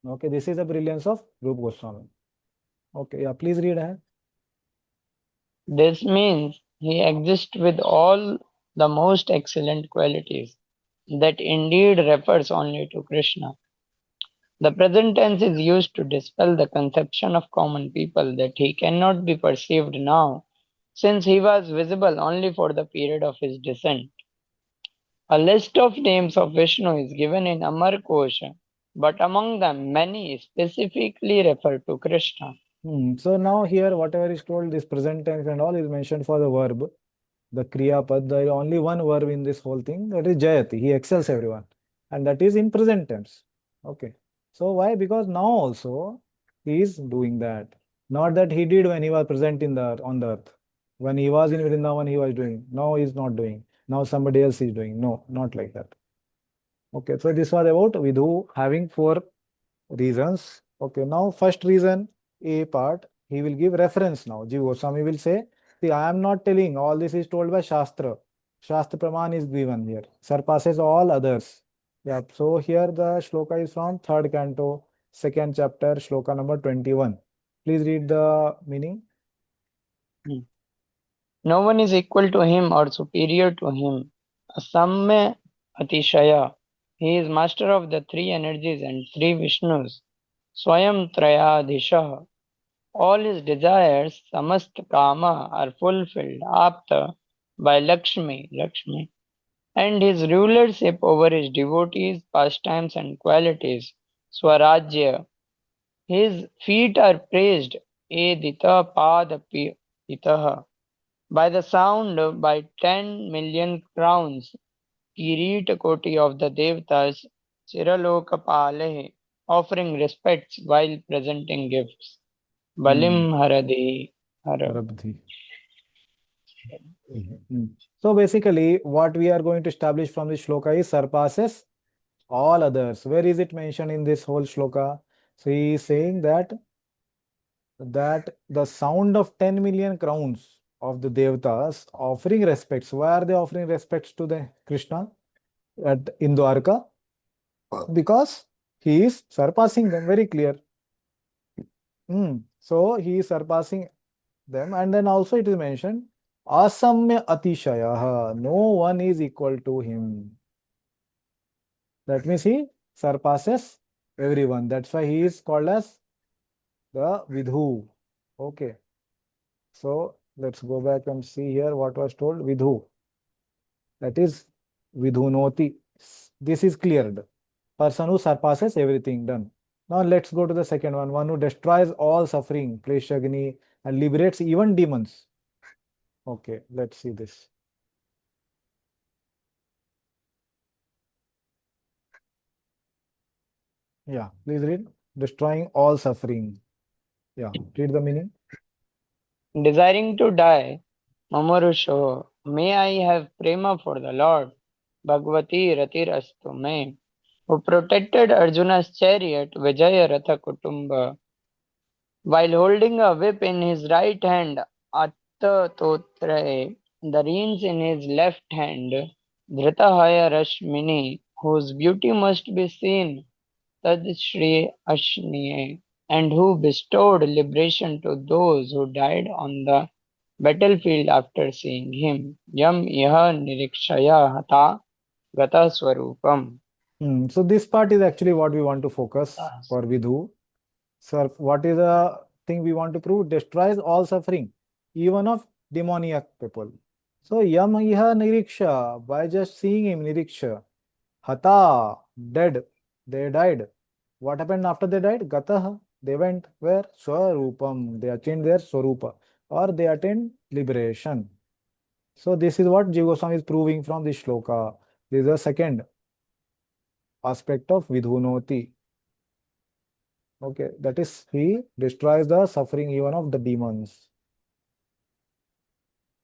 Okay, this is the brilliance of Rupa Goswami. Okay, yeah, please read ahead. This means he exists with all the most excellent qualities. That indeed refers only to Krishna. The present tense is used to dispel the conception of common people that he cannot be perceived now, since he was visible only for the period of his descent. A list of names of Vishnu is given in Amar Kosha, but among them many specifically refer to Krishna. So now here whatever is told, this present tense and all is mentioned for the verb, the Kriya Pad. There is only one verb in this whole thing, that is Jayati. He excels everyone. And that is in present tense. Okay. So why? Because now also he is doing that. Not that he did when he was present in the on the earth. When he was in Vrindavan, he was doing. Now he is not doing. Now somebody else is doing. No, not like that. Okay, so this was about Vidhu having 4 reasons. Okay, now first reason, A part, he will give reference now. Jiva Goswami will say, see, I am not telling, all this is told by Shastra. Shastra Praman is given here, surpasses all others. Yeah, so here the shloka is from 3rd canto, 2nd chapter, shloka number 21. Please read the meaning. No one is equal to him or superior to him. Asamya Atishaya. He is master of the 3 energies and 3 Vishnus. Swayam Trayadhisha. All his desires, samast kama, are fulfilled, apta, by Lakshmi, and his rulership over his devotees, pastimes and qualities, Swarajya. His feet are praised, edita padapitaha, by the sound by 10 million crowns, Kirita Koti of the Devtas, Siralokapale, offering respects while presenting gifts. Balim Haradi Hara. Rabdhi. So basically, what we are going to establish from this shloka is surpasses all others. Where is it mentioned in this whole shloka? So he is saying that the sound of 10 million crowns of the Devatas offering respects. Why are they offering respects to the Krishna in Dwarka? Because he is surpassing them, very clear. So he is surpassing them, and then also it is mentioned Asamya Atishaya. No one is equal to him. That means he surpasses everyone. That's why he is called as the Vidhu. Okay. So let's go back and see here what was told. Vidhu. That is Vidhunoti. This is cleared. Person who surpasses everything done. Now let's go to the second one. One who destroys all suffering, Kleshagni, and liberates even demons. Okay, let's see this. Yeah, please read. Destroying all suffering. Yeah, read the meaning. Desiring to die, Mamurusho, may I have prema for the Lord, Bhagavati Ratir Astu me, who protected Arjuna's chariot, Vijaya Ratha Kutumba, while holding a whip in his right hand, Attatotre, the reins in his left hand, Dhritahaya Rashmini, whose beauty must be seen, Tad Shri Ashniye, and who bestowed liberation to those who died on the battlefield after seeing him. Yam Iha Nirikshaya Hata Gata Swarupam. So this part is actually what we want to focus for Vidhu. Sir, what is the thing we want to prove? Destroys all suffering, even of demoniac people. So Yam Iha Niriksha, by just seeing him, Niriksha, Hata, dead, they died. What happened after they died? Gataha, they went where? Swarupam, they attained their Swarupa, or they attained liberation. So this is what Jiva Goswami is proving from this shloka. This is the second aspect of Vidhunoti. Okay, that is he destroys the suffering even of the demons.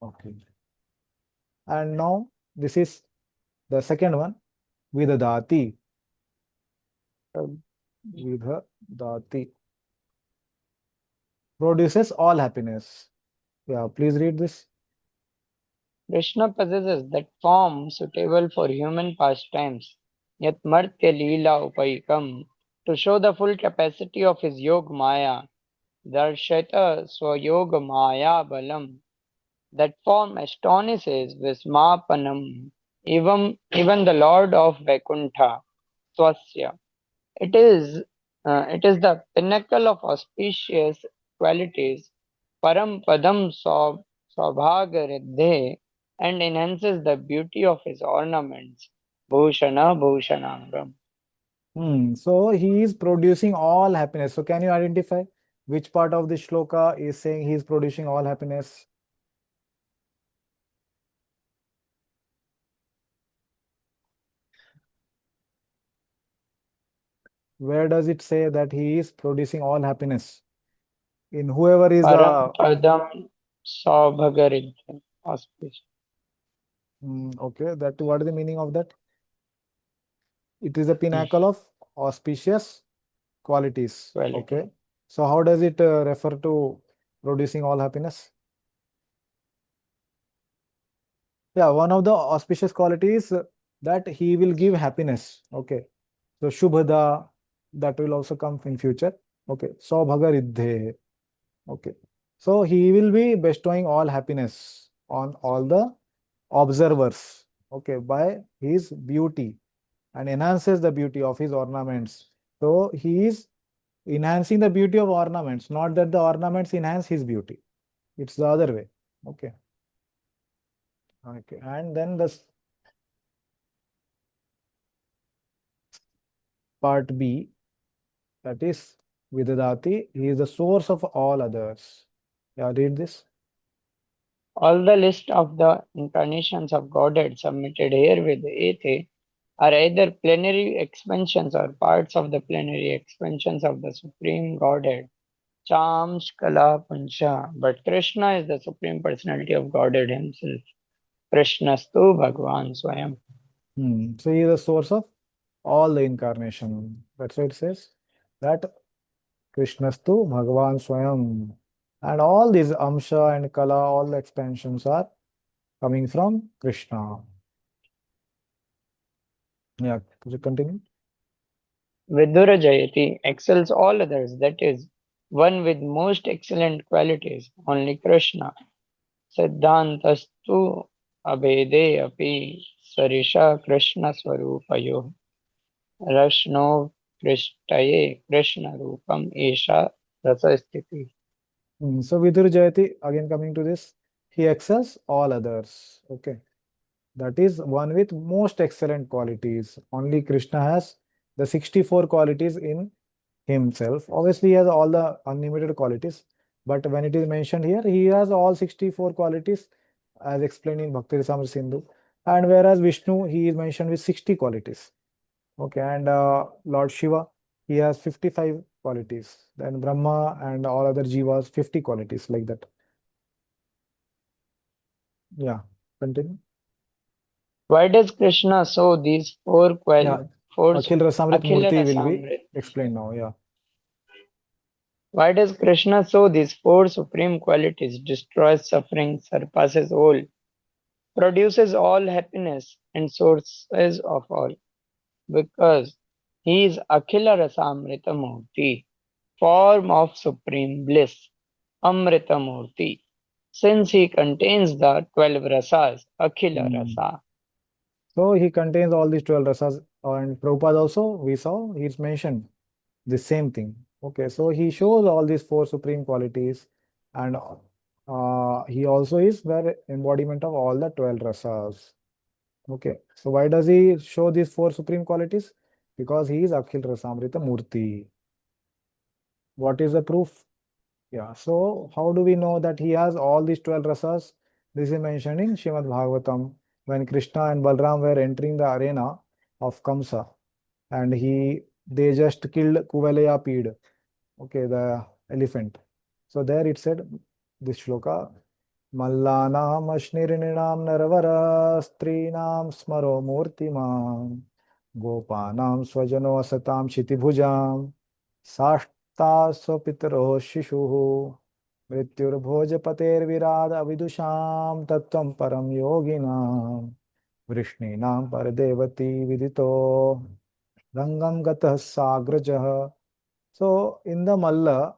Okay. And now this is the second one, Vidadati. Vidadati. Produces all happiness. Yeah, please read this. Krishna possesses that form suitable for human pastimes, yet martya leela upaikam, to show the full capacity of his yog maya, darshata swayog maya balam. That form astonishes Vismapanam, even the Lord of Vaikuntha, Swasya. It is the pinnacle of auspicious qualities, Param Padam Saubhagariddhe, and enhances the beauty of his ornaments, Bhushana Bhushanangam. So he is producing all happiness. So can you identify which part of the shloka is saying he is producing all happiness? Where does it say that he is producing all happiness? In whoever is Param Padam Saubhagariddhe, auspicious. okay, that what is the meaning of that? It is the pinnacle of auspicious qualities. Quality. Okay. So how does it refer to producing all happiness? Yeah, one of the auspicious qualities that he will give happiness. Okay. So Shubhada, that will also come in future. Okay. Saubhagariddhe. Okay. So he will be bestowing all happiness on all the observers. Okay. By his beauty, and enhances the beauty of his ornaments. So he is enhancing the beauty of ornaments, not that the ornaments enhance his beauty. It's the other way. Okay. Okay. And then the part B, that is Vidadati, he is the source of all others. Yeah, read this. All the list of the incarnations of Godhead submitted here with Ete are either plenary expansions or parts of the plenary expansions of the Supreme Godhead, Chams Kala Puncha. But Krishna is the Supreme Personality of Godhead himself. Krishnastu Bhagavan Swayam. So he is the source of all the incarnation. That's why it says that Krishnastu Bhagavan Swayam. And all these Amsha and Kala, all the expansions are coming from Krishna. Yeah, could you continue? Vidura Jayati excels all others, that is, one with most excellent qualities, only Krishna. Siddhantastu abhede api sarisha Krishna swarupayo rashno krishtaye Krishna rupam esha rasa sthiti. So Vidur Jayati, again coming to this, he excels all others. Okay. That is one with most excellent qualities. Only Krishna has the 64 qualities in himself. Obviously, he has all the unlimited qualities. But when it is mentioned here, he has all 64 qualities as explained in Bhakti Rasamrita Sindhu. And whereas Vishnu, he is mentioned with 60 qualities. Okay. And Lord Shiva, he has 55 qualities. Then Brahma and all other jivas, 50 qualities like that. Yeah. Continue. Why does Krishna show these four Yeah. four Akhil Rasamrit Akhila Murti will be Rasamrit? explained now. Yeah. Why does Krishna show these four supreme qualities? Destroys suffering, surpasses all, produces all happiness, and sources of all. Because he is Akhila Rasamrita Murti, form of supreme bliss, Amrita Murti, since he contains the 12 rasas, Akhila Rasa. So he contains all these 12 rasas, and Prabhupada also, we saw, he's mentioned the same thing. Okay, so he shows all these four supreme qualities, and he also is the embodiment of all the 12 rasas. Okay, so why does he show these four supreme qualities? Because he is Akhil Rasamrita Murti. What is the proof? Yeah, so how do we know that he has all these 12 rasas? This is mentioned in Srimad Bhagavatam when Krishna and Balram were entering the arena of Kamsa, and they just killed Kuvalaya Pid, okay, the elephant. So there it said this shloka, Mallanam Ashnirinam Naravara Strinam Smaro Murtimam Gopanam Swajano Asatam Shitibhujam Sashta Swapitaro Shishu. मृत्युर्भोजपतेर्विराद अविदुषां तत्त्वं परम योगिनां वृष्णीनां परदेवती विदितो रंगम गतः साग्रजः. So in the Malla,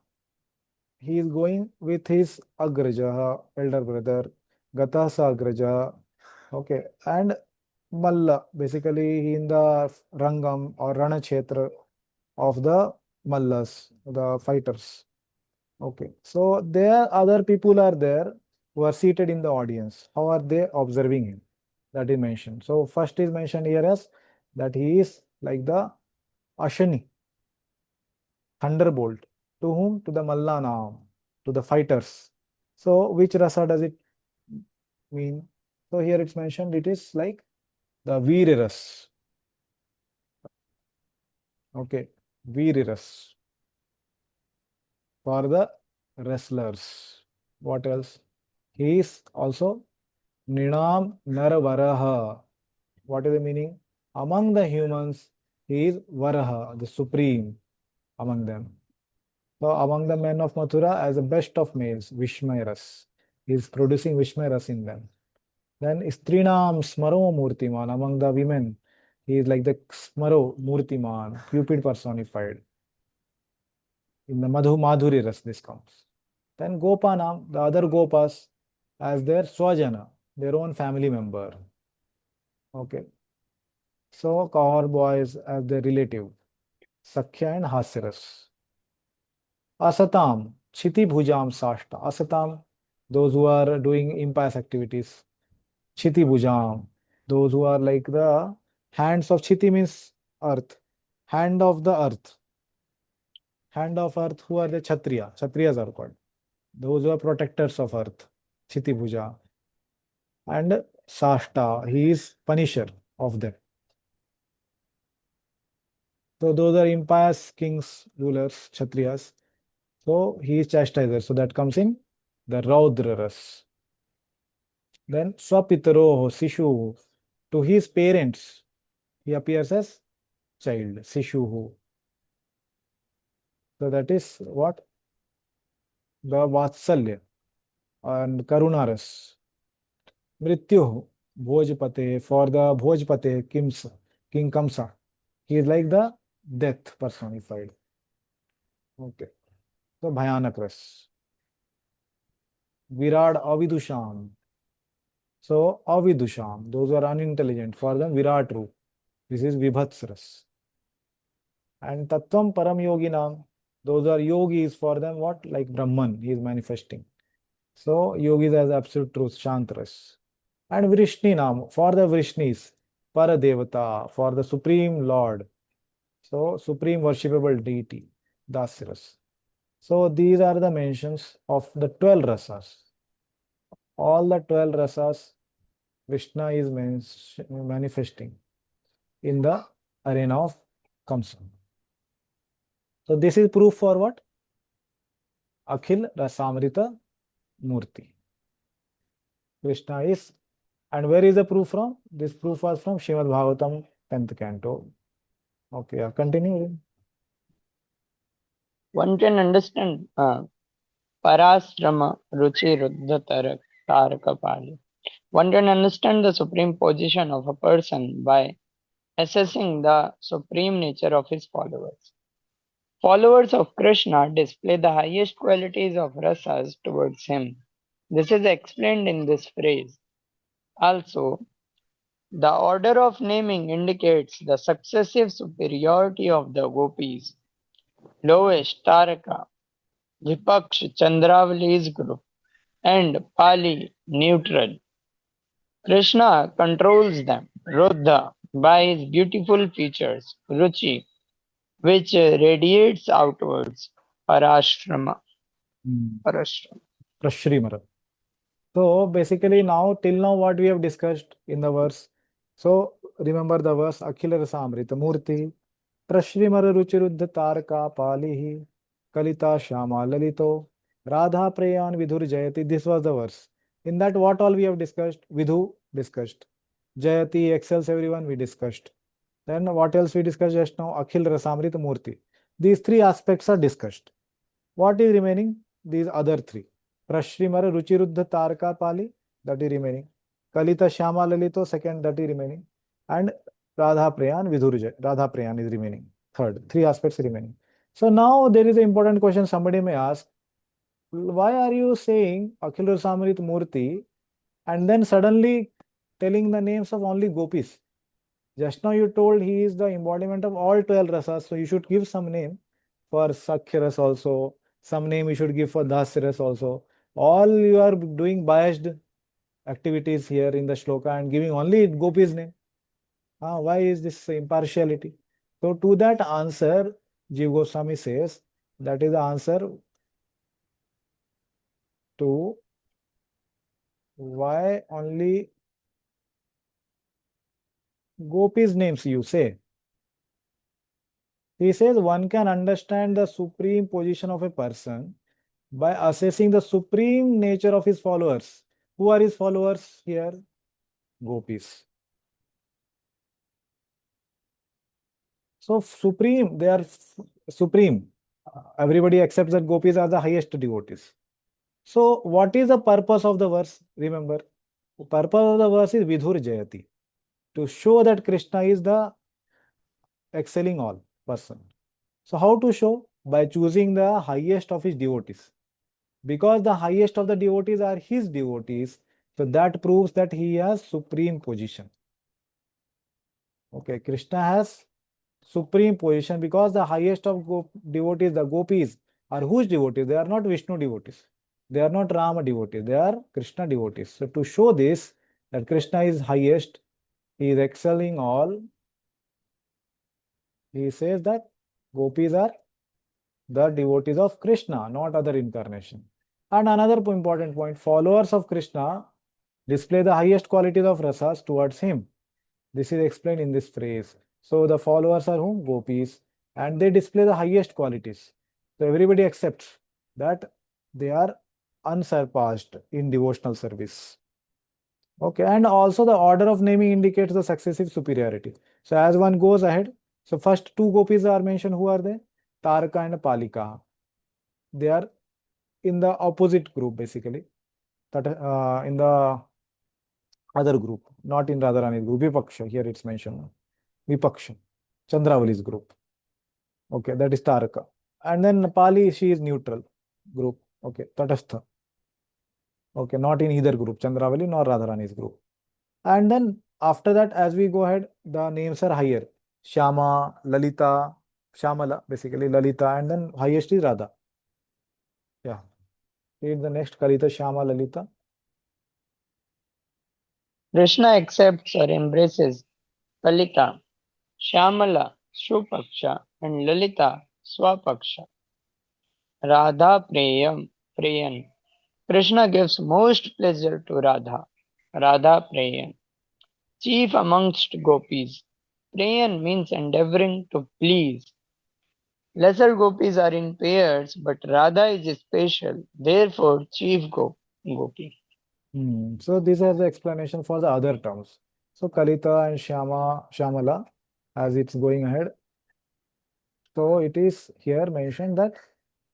he is going with his Agraja, elder brother, Gata Sagraja. Okay, and Malla, basically he in the Rangam or Rana Kshetra of the Mallas, the fighters. Okay, so there other people are there who are seated in the audience. How are they observing him? That is mentioned. So first is mentioned here as that he is like the Ashani, thunderbolt. To whom? To the Mallana, to the fighters. So which rasa does it mean? So here it's mentioned it is like the Veeriras. Okay, Veeriras for the wrestlers. What else? He is also Ninam Naravaraha. What is the meaning? Among the humans, he is Varaha, the supreme among them. So among the men of Mathura, as the best of males, Vishmayras. He is producing Vishmayras in them. Then Strinam Smaro Murtiman, among the women, he is like the Smaro Murtiman, Cupid personified. In the Madhuri Ras, this comes. Then Gopanam, the other Gopas, as their Swajana, their own family member. Okay. So Kaur boys as their relative, Sakhya and Hasiras. Asatam, Chiti Bhujam Sashta. Asatam, those who are doing impious activities. Chiti Bhujam, those who are like the hands of Chiti means earth, hand of the earth. Hand of earth, who are the Kshatriya? Kshatriyas are called. Those who are protectors of earth, Chiti Bhuja. And Sashta, he is punisher of them. So those are impious kings, rulers, Kshatriyas. So he is chastiser. So that comes in the Raudra Ras. Then Swapitaroho, Sishu, to his parents, he appears as child, Sishuhu. So that is what? The Vatsalya and Karunaras. Mrityu, Bhojpate, for the Bhojpate, King Kamsa. He is like the death personified. Okay. So Bhayanak Ras. Virad Avidusham. So Avidusham, those who are unintelligent, for them Virat Roop. This is Vibhatsras. And Tattvam Param Yoginam, those are yogis, for them what? Like Brahman, he is manifesting. So yogis as absolute truth, Shantras. And Vrishninam, for the Vrishnis, Paradevata, for the Supreme Lord. So supreme worshipable deity, Dasras. So these are the mentions of the 12 rasas. All the 12 rasas, Krishna is manifesting in the arena of Kamsa. So this is proof for what? Akhil Rasamrita Murti. Krishna is, and where is the proof from? This proof was from Srimad Bhagavatam 10th canto. Okay, continue. One can understand Parasrama Ruchi Ruddha Tarakapali. One can understand the supreme position of a person by assessing the supreme nature of his followers. Followers of Krishna display the highest qualities of rasas towards him. This is explained in this phrase. Also, the order of naming indicates the successive superiority of the gopis. Lowest Taraka, Vipaksh Chandravali's group, and Pali neutral. Krishna controls them. Ruddha by his beautiful features. Ruchi, which radiates outwards. Parashrama. Prashrimara. So basically now, till now what we have discussed in the verse. So remember the verse, Akhila Rasamrita Murti, Prashrimara Ruchiruddha Taraka Palihi, Kalita Shama Lalito, Radha Prayan Vidhur Jayati. This was the verse. In that what all we have discussed? Vidhu discussed. Jayati excels everyone, we discussed. Then what else we discussed just now? Akhil Rasamrita Murti. These three aspects are discussed. What is remaining? These other three. Prashrimara Ruchiruddha Tarka Pali, that is remaining. Kalita Shyama Lalito, second, that is remaining. And Radha Prayan Vidurja, Radha Prayan is remaining. Third, three aspects remaining. So now there is an important question somebody may ask. Why are you saying Akhil Rasamrit Murti and then suddenly telling the names of only gopis? Just now you told he is the embodiment of all 12 rasas, so you should give some name for Sakhya ras also, some name you should give for Dasya ras also. All you are doing biased activities here in the shloka and giving only gopis name. Why is this impartiality? So to that answer, Jiva Goswami says, that is the answer to why only gopis names you say. He says one can understand the supreme position of a person by assessing the supreme nature of his followers. Who are his followers here? Gopis. So supreme, they are supreme. Everybody accepts that gopis are the highest devotees. So what is the purpose of the verse? Remember, the purpose of the verse is Vidhur Jayati, to show that Krishna is the excelling all person. So how to show? By choosing the highest of his devotees. Because the highest of the devotees are his devotees, so that proves that he has supreme position. Okay, Krishna has supreme position because the highest of devotees, the gopis, are whose devotees? They are not Vishnu devotees. They are not Rama devotees. They are Krishna devotees. So to show this, that Krishna is highest, he is excelling all, he says that gopis are the devotees of Krishna, not other incarnation. And another important point, followers of Krishna display the highest qualities of rasas towards him. This is explained in this phrase. So the followers are whom? Gopis, and they display the highest qualities. So everybody accepts that they are unsurpassed in devotional service. Okay, and also the order of naming indicates the successive superiority. So as one goes ahead, so first two gopis are mentioned. Who are they? Taraka and Palika. They are in the opposite group basically. That in the other group, not in Radharani's group. Vipaksha, here it's mentioned. Vipaksha, Chandravali's group. Okay, that is Taraka. And then Pali, she is neutral group. Okay, Tatastha. Okay, not in either group, Chandravali nor Radharani's group. And then after that, as we go ahead, the names are higher. Shama, Lalita, Shamala, basically Lalita, and then highest is Radha. Yeah. Read the next Kalita, Shama, Lalita. Krishna accepts or embraces Kalita, Shyamala, Shrupaksha, and Lalita, Swapaksha. Radha Prayan. Krishna gives most pleasure to Radha. Radha Prayan. Chief amongst gopis. Prayan means endeavoring to please. Lesser gopis are in pairs, but Radha is special, therefore chief gopi. So these are the explanation for the other terms. So Kalita and Shamala, as it's going ahead. So it is here mentioned that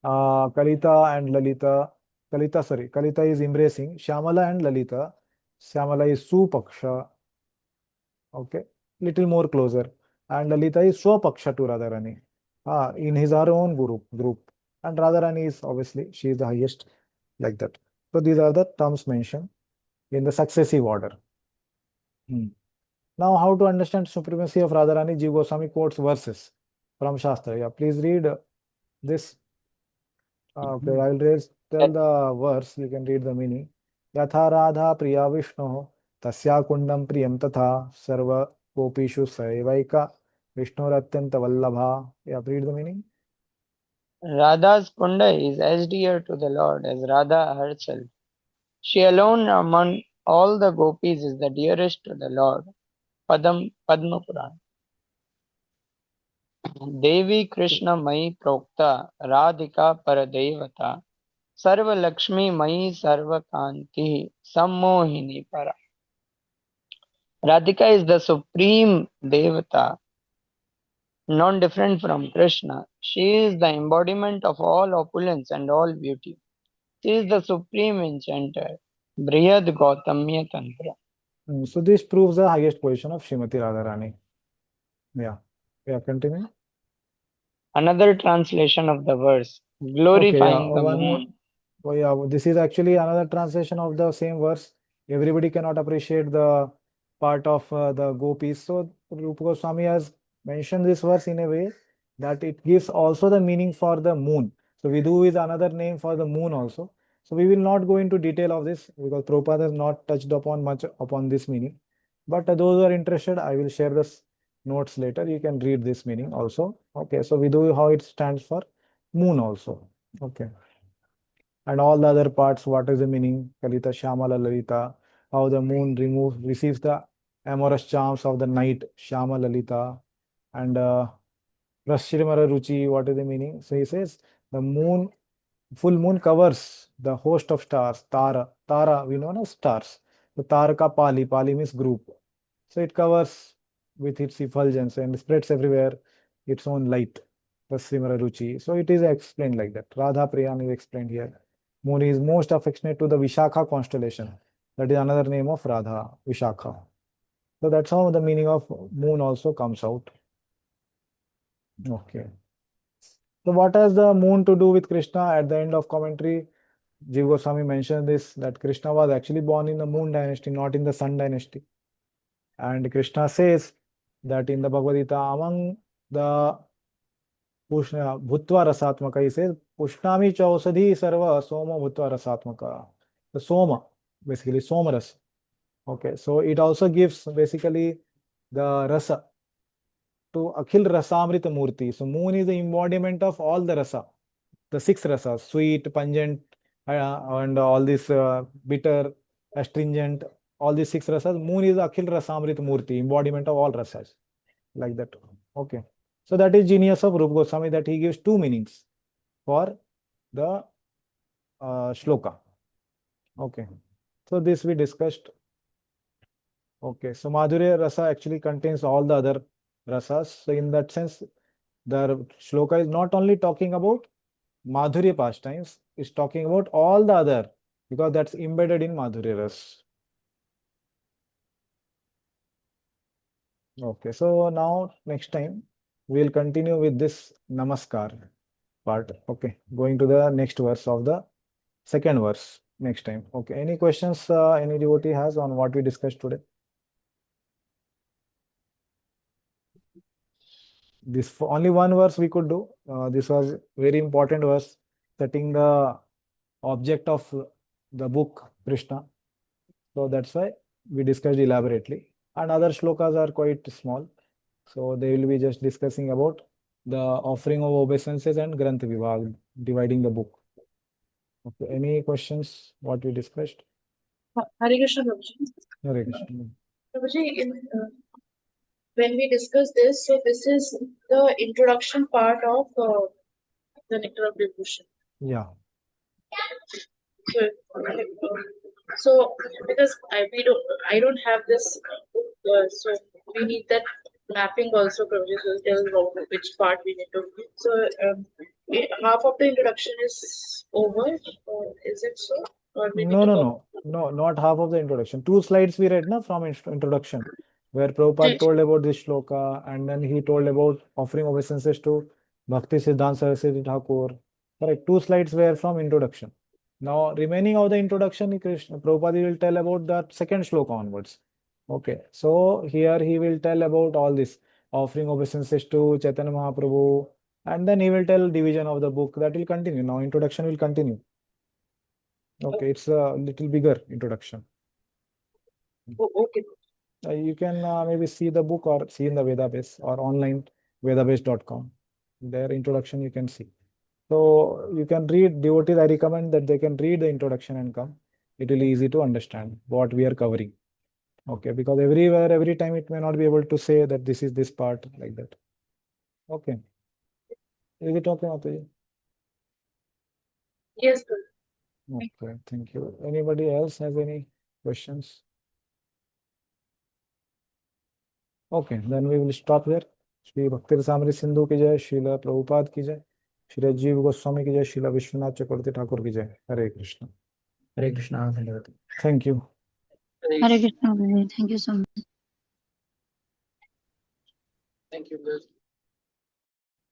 Kalita and Lalita, Kalita is embracing Shamala and Lalita. Shamala is Supaksha, okay, little more closer. And Lalita is Swapaksha to Radharani, in his her own group. And Radharani is obviously, she is the highest, like that. So these are the terms mentioned in the successive order. Now, how to understand supremacy of Radharani? Jiva Goswami quotes verses from Shastra. Yeah, please read this. Okay, I'll tell the verse. You can read the meaning. Yatha Radha Priya Vishnu Tasya Kundam Priyam Tatha Sarva Gopishu Saivaika Vishnu Ratyanta Vallabha. Yeah, read the meaning. Radha's kunda is as dear to the Lord as Radha herself. She alone among all the gopis is the dearest to the Lord. Padma Puran. Devi Krishna Mai Prokta Radhika Paradevata Sarva Lakshmi Mai Sarva Kanti Sammohini Para. Radhika is the supreme Devata, non-different from Krishna. She is the embodiment of all opulence and all beauty. She is the supreme enchanter, Brihad Gautamya Tantra. So this proves the highest position of Srimati Radharani. Yeah. Yeah, continue. Another translation of the verse, Okay, yeah, glorifying the one more. moon. Oh, yeah, this is actually another translation of the same verse. Everybody cannot appreciate the part of the gopis. So Rupa Goswami has mentioned this verse in a way that it gives also the meaning for the moon. So Vidu is another name for the moon also. So we will not go into detail of this because Prabhupada has not touched upon much upon this meaning. But those who are interested, I will share this notes later. You can read this meaning also. Okay, so Vidu, how it stands for moon also. Okay. And all the other parts, what is the meaning? Kalita, Shyamala, Lalita, how the moon receives the amorous charms of the night, Shyama Lalita, and Prashrimara Ruchi, what is the meaning? So he says the moon, full moon covers the host of stars, Tara. Tara, we know, no, stars. So Taraka Pali, Pali means group. So it covers with its effulgence and spreads everywhere its own light. Prashrimara Ruchi. So it is explained like that. Radha Priyan is explained here. Moon is most affectionate to the Vishakha constellation. That is another name of Radha, Vishakha. So that's how the meaning of moon also comes out. Okay. So what has the moon to do with Krishna? At the end of commentary, Jiva Goswami mentioned this, that Krishna was actually born in the moon dynasty, not in the sun dynasty. And Krishna says that in the Bhagavad Gita, among the Bhutva Rasatmaka, he says, Pushnami Chausadhi Sarva Soma Bhutva Rasatmaka. The Soma, basically Somaras. Okay, so it also gives basically the rasa to Akhil Rasamrita Murti. So moon is the embodiment of all the rasa, the six rasas, sweet, pungent, and all this bitter, astringent, all these six rasas. Moon is Akhil Rasamrita Murti, embodiment of all rasas, like that. Okay, so that is genius of Rupa Goswami, that he gives two meanings for the shloka. Okay, so this we discussed. Okay, so Madhurya Rasa actually contains all the other rasas. So in that sense, the shloka is not only talking about Madhurya pastimes, it's talking about all the other, because that's embedded in Madhurya Ras. Okay, so now next time we'll continue with this Namaskar part. Okay, going to the next verse of the second verse next time. Okay, any questions any devotee has on what we discussed today? This only one verse we could do. This was very important verse, setting the object of the book Krishna. So that's why we discussed elaborately. And other shlokas are quite small. So they will be just discussing about the offering of obeisances and Granth Vivag, dividing the book. Okay, any questions what we discussed? Hare Krishna, Prabhuji. Hare Krishna. Prabhuji, when we discuss this, so this is the introduction part of the Nectar of Devotion. Yeah. So, so because I don't have this, so we need that mapping also. Prabhuji, so tell which part we need to. So half of the introduction is over, or is it so? Or we need No, to no, go. no, no, not half of the introduction. Two slides we read now from introduction, where Prabhupada told about this shloka, and then he told about offering obeisances to Bhakti Siddhanta Saraswati Thakur. Correct. Two slides were from introduction. Now, remaining of the introduction, Prabhupada will tell about that second shloka onwards. Okay. So here he will tell about all this offering obeisances to Chaitanya Mahaprabhu, and then he will tell division of the book. That will continue. Now, introduction will continue. Okay, it's a little bigger introduction. Oh, okay. You can maybe see the book or see in the Vedabase or online vedabase.com. Their introduction you can see. So you can read, devotees, I recommend that they can read the introduction and come. It will be easy to understand what we are covering. Okay, because everywhere, every time it may not be able to say that this is this part like that. Okay. Is it okay, Mataji? Yes, sir. Okay, thank you. Anybody else has any questions? Okay, then we will stop here. Shri Bhakti Rasamrita Sindhu ki jai, Srila Prabhupada ki jai, Shri अजीव गोस्वामी की जय, श्रीला विश्वनाथ चक्रवर्ती ठाकुर की जय। हरे Krishna. Hare Krishna. धन्यवाद. Thank you. Hare Krishna, Guruji. Thank you so much. Thank you.